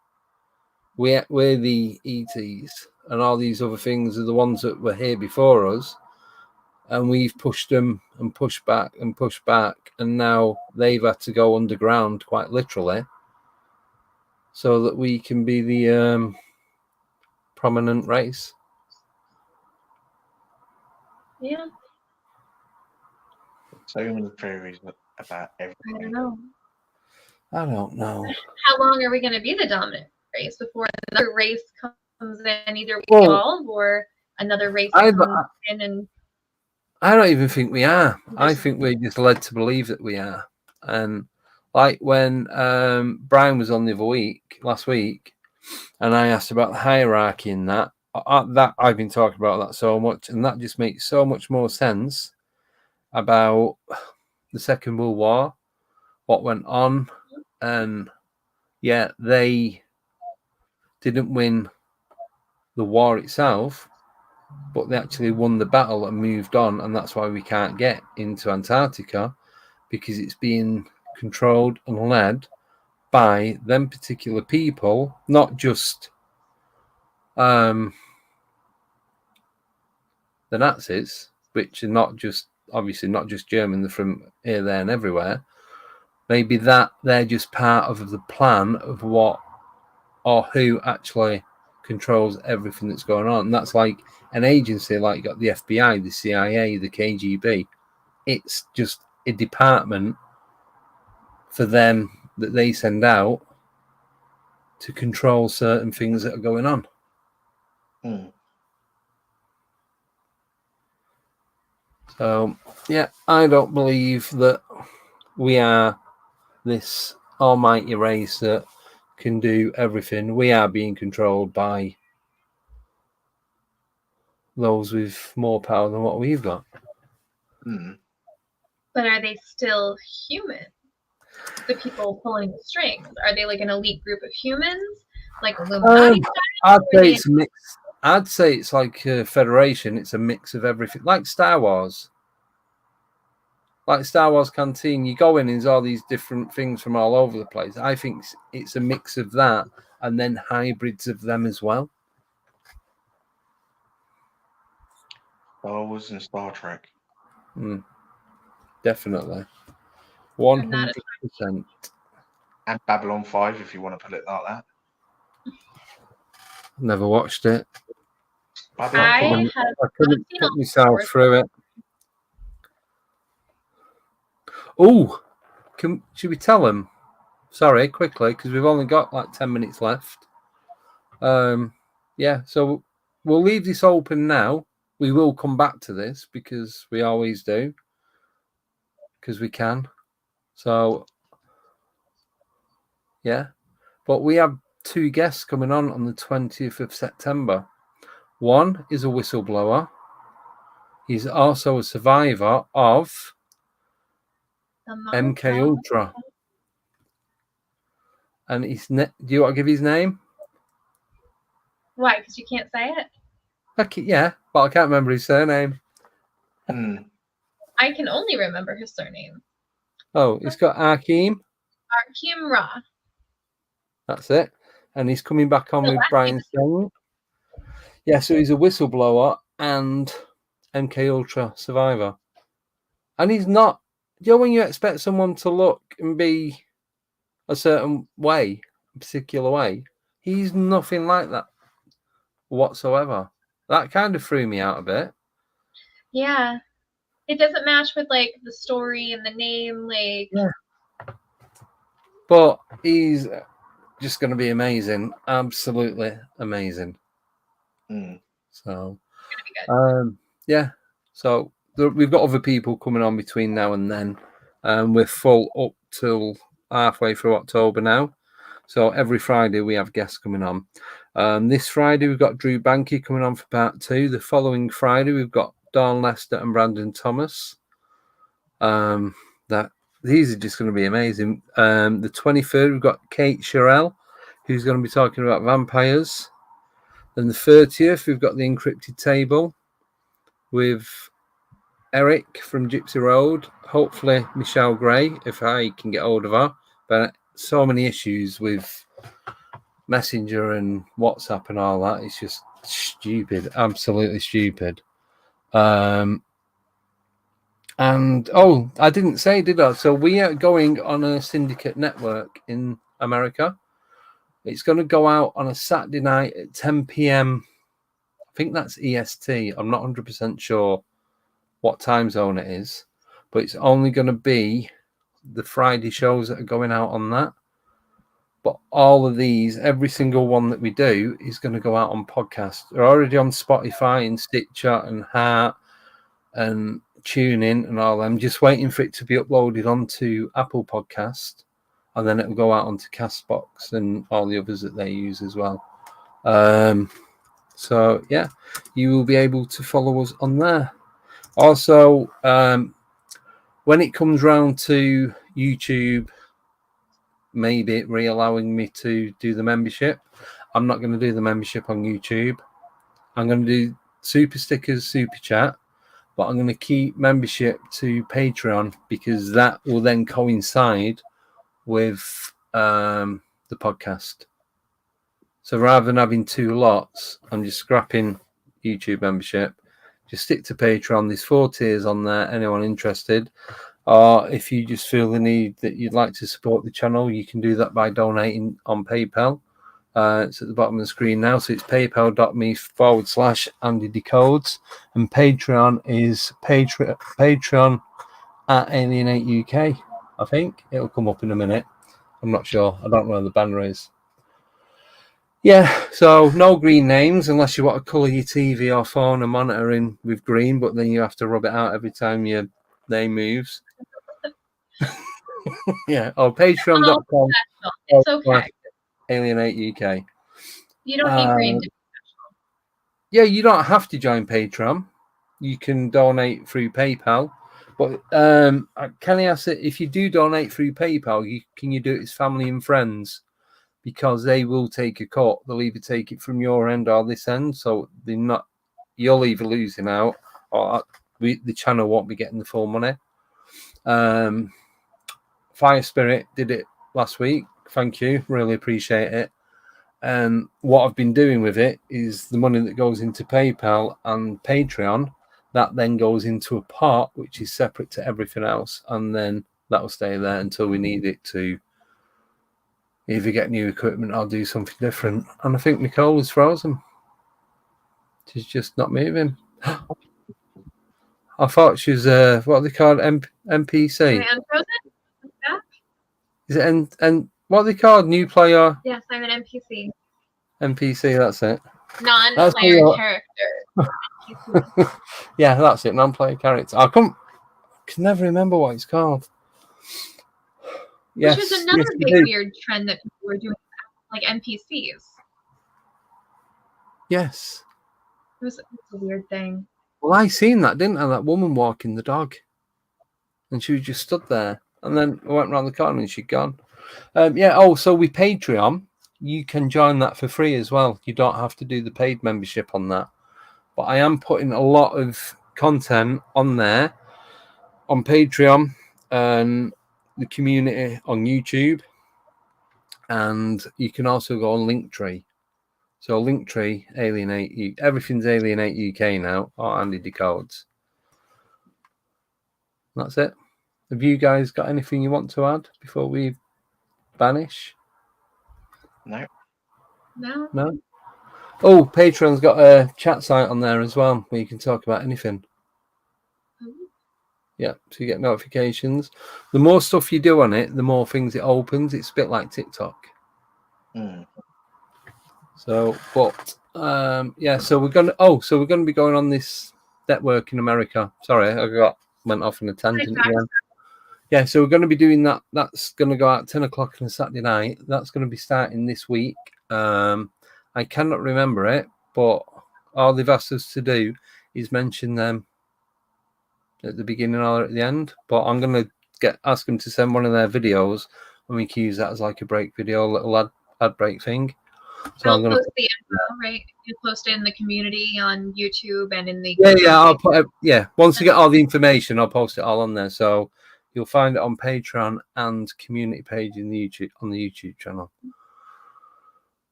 We're the ETs, and all these other things are the ones that were here before us, and we've pushed them and pushed back, and now they've had to go underground, quite literally, so that we can be the prominent race. Yeah. So many theories about everything. I don't know. How long are we going to be the dominant race before another race comes in? Either we evolve or another race comes in and. I don't even think we are. I think we're just led to believe that we are. And like when Brian was on the other last week, and I asked about the hierarchy in that I've been talking about that so much, and that just makes so much more sense about the Second World War, what went on, and yeah, they didn't win the war itself, but they actually won the battle and moved on, and that's why we can't get into Antarctica, because it's being controlled and led by them particular people, not just the Nazis, which are not just obviously not just German, they're from here, there, and everywhere. Maybe that they're just part of the plan of what or who actually controls everything that's going on. And that's like an agency, like you got the FBI, the CIA, the KGB. It's just a department for them that they send out to control certain things that are going on. So, yeah, I don't believe that we are this almighty race that can do everything. We are being controlled by those with more power than what we've got. But are they still human? The people pulling the strings, are they like an elite group of humans, like Illuminati? I'd say it's a mix. I'd say it's like a federation. It's a mix of everything, like Star Wars. Like Star Wars Canteen, you go in and there's all these different things from all over the place. I think it's a mix of that and then hybrids of them as well. Star Wars and Star Trek. Definitely. 100%. And Babylon 5, if you want to put it like that. Never watched it. I couldn't put myself through it. Oh, should we tell them? Sorry, quickly, because we've only got like 10 minutes left. Yeah, so we'll leave this open now. We will come back to this because we always do, because we can. So, yeah. But we have 2 guests coming on the 20th of September. One is a whistleblower. He's also a survivor of MK Ultra. And do you want to give his name? Why? Because you can't say it? Okay, yeah, but I can't remember his surname. I can only remember his surname. Oh, he's got Akeem. Akeem Ra. That's it. And he's coming back on with Brian Singh. Yeah, so he's a whistleblower and MK Ultra survivor. And he's not, you know, when you expect someone to look and be a certain way, a particular way, he's nothing like that whatsoever. That kind of threw me out a bit. Yeah. it doesn't match with like the story and the name, like. Yeah. But he's just going to be amazing, absolutely amazing. So, yeah. So we've got other people coming on between now and then. We're full up till halfway through October now. So every Friday we have guests coming on. This Friday we've got Drew Banky coming on for part 2. The following Friday we've got Dawn Lester and Brandon Thomas. These are just going to be amazing. The 23rd we've got Kate Sherrill, who's going to be talking about vampires. Then the 30th we've got the Encrypted Table with Eric from Gypsy Road. Hopefully Michelle Gray, if I can get hold of her. But so many issues with Messenger and WhatsApp and all that. It's just stupid, absolutely stupid. And I didn't say, did I? So we are going on a syndicate network in America. It's going to go out on a Saturday night at 10 p.m. I think that's EST. I'm not 100% sure what time zone it is, but it's only going to be the Friday shows that are going out on that. But all of these, every single one that we do is going to go out on podcast. They're already on Spotify and Stitcher and Heart and TuneIn and all. I'm just waiting for it to be uploaded onto Apple Podcast, and then it'll go out onto Castbox and all the others that they use as well. So yeah, you will be able to follow us on there. Also, when it comes round to YouTube, maybe re-allowing me to do the membership, I'm not going to do the membership on YouTube. I'm going to do super stickers, super chat, but I'm going to keep membership to Patreon because that will then coincide with the podcast. So rather than having 2 lots, I'm just scrapping YouTube membership. Just stick to Patreon. There's 4 tiers on there. Anyone interested? Or if you just feel the need that you'd like to support the channel, you can do that by donating on PayPal. It's at the bottom of the screen now. So it's paypal.me/Andy Decodes. And Patreon is Patreon at Alienate UK. I think it'll come up in a minute. I'm not sure. I don't know where the banner is. Yeah, so no green names unless you want to colour your TV or phone and monitor in with green, but then you have to rub it out every time your name moves. Yeah, or patreon.com. It's okay. Alienate UK. You don't need green to be special. Yeah, you don't have to join Patreon. You can donate through PayPal. But can I ask it, if you do donate through PayPal, can you do it as family and friends? Because they will take a cut. They'll either take it from your end or this end. So they're not. You're either losing out or the channel won't be getting the full money. Fire Spirit did it last week. Thank you. Really appreciate it. And what I've been doing with it is the money that goes into PayPal and Patreon, that then goes into a pot which is separate to everything else. And then that will stay there until we need it to either get new equipment or do something different. And I think Nicole is frozen. She's just not moving. I thought she was, what are they called? NPC? I'm frozen? Yeah. Is it and what are they called? New player? Yes, I'm an NPC. NPC, that's it. Non-player character. Yeah, that's it. Non-player character. I can never remember what it's called. Yes, Which is another big weird trend that people were doing, like NPCs. Yes. It was a weird thing. Well, I seen that, didn't I? That woman walking the dog. And she was just stood there. And then I went around the corner and she'd gone. So with Patreon, you can join that for free as well. You don't have to do the paid membership on that. But I am putting a lot of content on there on Patreon and the community on YouTube. And you can also go on Linktree. So Linktree, Alienate, everything's Alienate UK now, or Andy Decodes. That's it. Have you guys got anything you want to add before we vanish? No. Oh, Patreon's got a chat site on there as well where you can talk about anything. Yeah, so you get notifications. The more stuff you do on it, the more things it opens. It's a bit like TikTok. So, but yeah, so we're gonna be going on this network in America. Sorry, went off on a tangent again. Yeah, so we're going to be doing that. That's going to go out 10 o'clock on a Saturday night. That's going to be starting this week. I cannot remember it, but all they've asked us to do is mention them at the beginning or at the end. But I'm going to ask them to send one of their videos, and we can use that as like a break video, a little ad break thing. So I'll post the info, right? You post it in the community on YouTube and in the I'll put once I get all the information, I'll post it all on there. So you'll find it on Patreon and community page on the YouTube channel.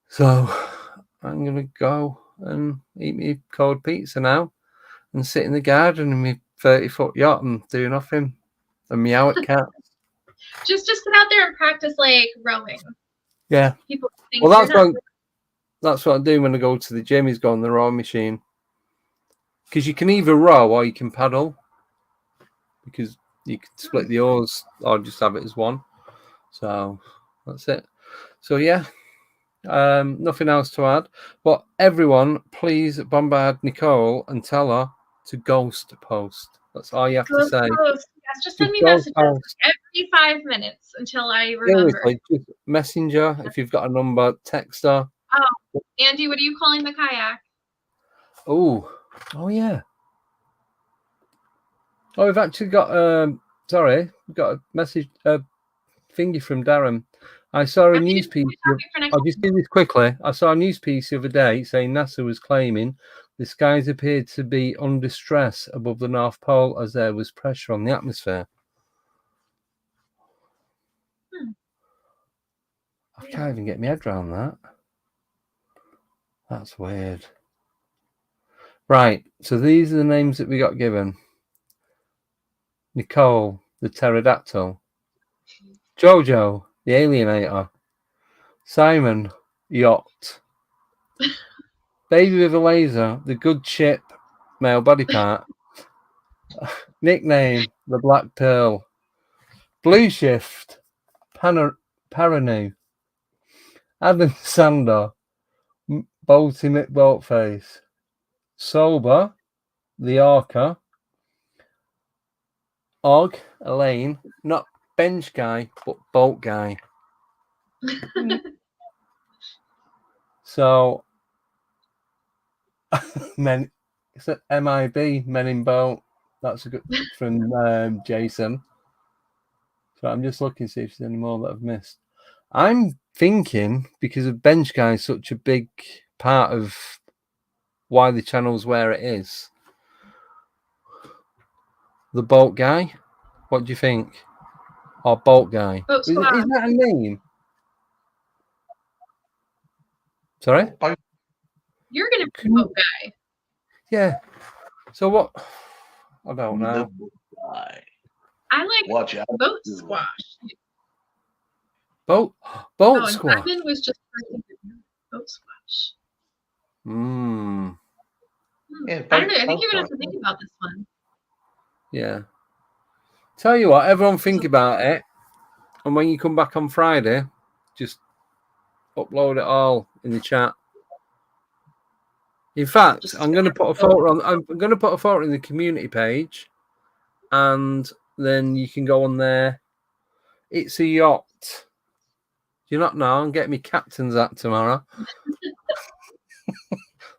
So I'm gonna go and eat me cold pizza now and sit in the garden in my 30-foot yacht and do nothing and meow at cats. just get out there and practice like rowing. Yeah. People think that's what I do when I go to the gym, is go on the rowing machine. Because you can either row or you can paddle. Because you can split the oars or just have it as one. So that's it. So yeah, nothing else to add. But everyone, please bombard Nicole and tell her to ghost post. That's all you have to say. Yes, just send me messages every 5 minutes until I remember. Seriously, just messenger. If you've got a number, text her. Oh, Andy, what are you calling the kayak? Oh yeah. Oh, we've actually got we've got a message, thingy from Darren. I saw a news piece. I'll just do this quickly. I saw a news piece the other day saying NASA was claiming the skies appeared to be under stress above the North Pole as there was pressure on the atmosphere. I can't even get my head around that. That's weird. Right, so these are the names that we got given. Nicole, the pterodactyl. Jojo, the alienator. Simon, yacht. Baby with a laser, the good ship, male body part. Nickname, the Black Pearl. Blue Shift, Paranu. Adam Sander, Bolty McBoatface. Sober, the Orca. Og, Elaine, not bench guy, but boat guy. So, men, it's MIB, Men in Boat. That's a good from Jason. So I'm just looking to see if there's any more that I've missed. I'm thinking, because of bench guy is such a big part of why the channel's where it is. The boat guy? What do you think? Or boat guy? Is that a name? Sorry? You're going to be boat guy. Yeah. So what? I don't know. I like boat squash. Boat squash. Simon was just boat squash. Yeah, I don't know. I think you're going to have to think about this one. Yeah. Tell you what, everyone think about it. And when you come back on Friday, just upload it all in the chat. In fact, I'm going to put a photo on. I'm going to put a photo in the community page, and then you can go on there. It's a yacht. Do you not know? I'm getting me captain's hat tomorrow.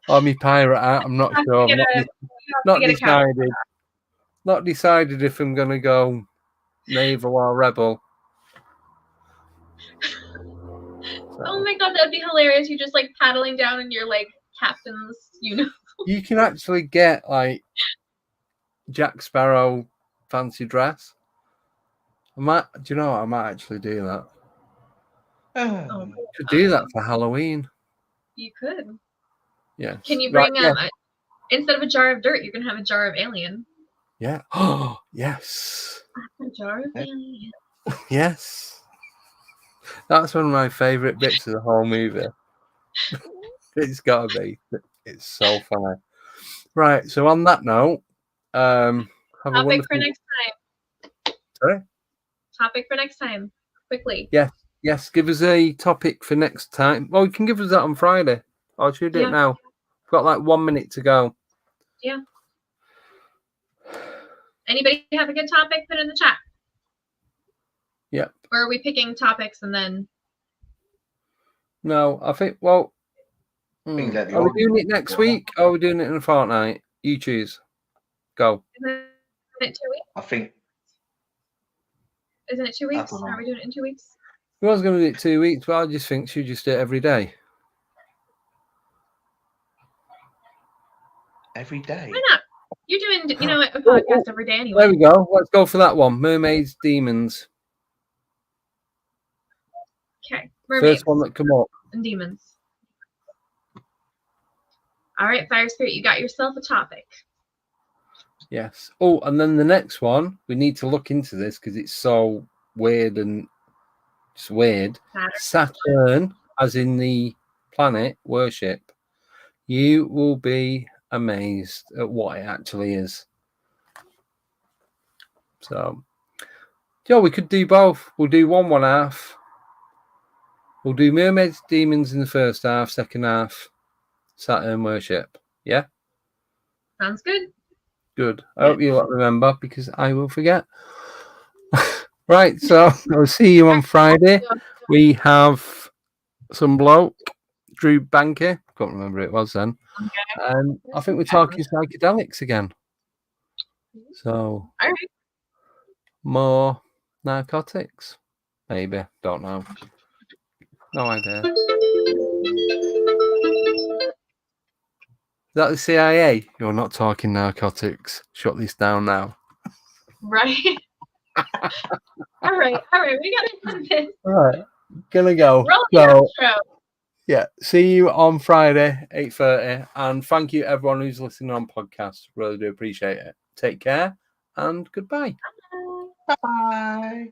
Or me pirate hat. I'm not sure. Not decided. Not decided if I'm going to go naval or rebel. Oh my god, that'd be hilarious. You're just like paddling down in your like captain's uniform. You can actually get like Jack Sparrow fancy dress. Do you know what? I might actually do that. Could do that for Halloween. You could. Yeah. Can you bring instead of a jar of dirt, you can have a jar of alien? Yeah. Oh yes. A jar of alien. Yes. That's one of my favourite bits of the whole movie. It's gotta be. It's so funny. Right, so on that note, Have a Topic wonderful... for next time. Sorry? Topic for next time. Quickly. Yes, give us a topic for next time. Well, you can give us that on Friday. Or should we do it now? We've got like 1 minute to go. Yeah. Anybody have a good topic? Put it in the chat. Yep. Or are we picking topics and then... No, I think, well... are we doing it next week or are we doing it in a fortnight? You choose. Go. Isn't it 2 weeks? I think. Isn't it 2 weeks? Are we doing it in 2 weeks? I was going to do it 2 weeks, but I just think she just do it every day. Every day? Why not? You're doing, a podcast every day anyway. There we go. Let's go for that one. Mermaids, demons. Okay. Mermaids. First one that come up. And demons. All right, Fire Spirit, you got yourself a topic. Yes. Oh, and then the next one, we need to look into this because it's so weird and just weird. Saturn, as in the planet worship. You will be amazed at what it actually is. So, Joe, we could do both. We'll do one half. We'll do mermaids, demons in the first half, second half, Saturn worship. Yeah? Sounds good. Good. I hope you'll remember because I will forget. Right, so I'll see you on Friday. We have some bloke, Drew Banker. Can't remember who it was then. Okay. I think we're talking psychedelics again. So, all right. More narcotics. Maybe. Don't know. No idea. Is that the CIA? You're not talking narcotics. Shut this down now. Right. All right. We gotta do this. All right. Gonna go. Roll the outro. Yeah. See you on Friday, 8:30. And thank you everyone who's listening on podcast. Really do appreciate it. Take care and goodbye. Bye.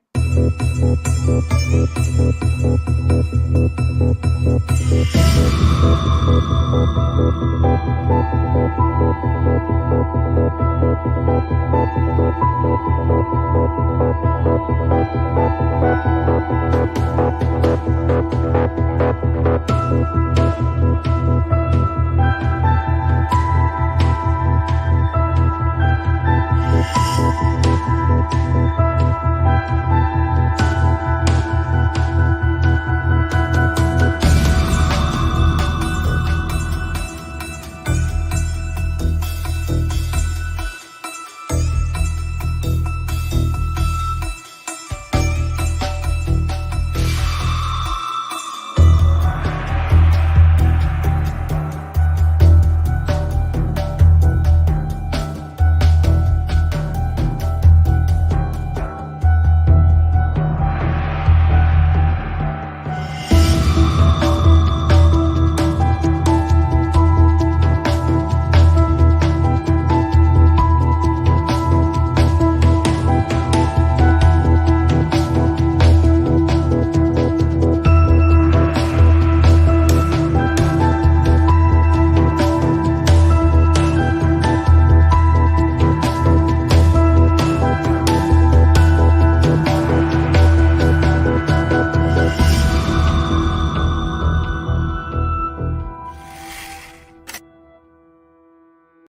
Bye.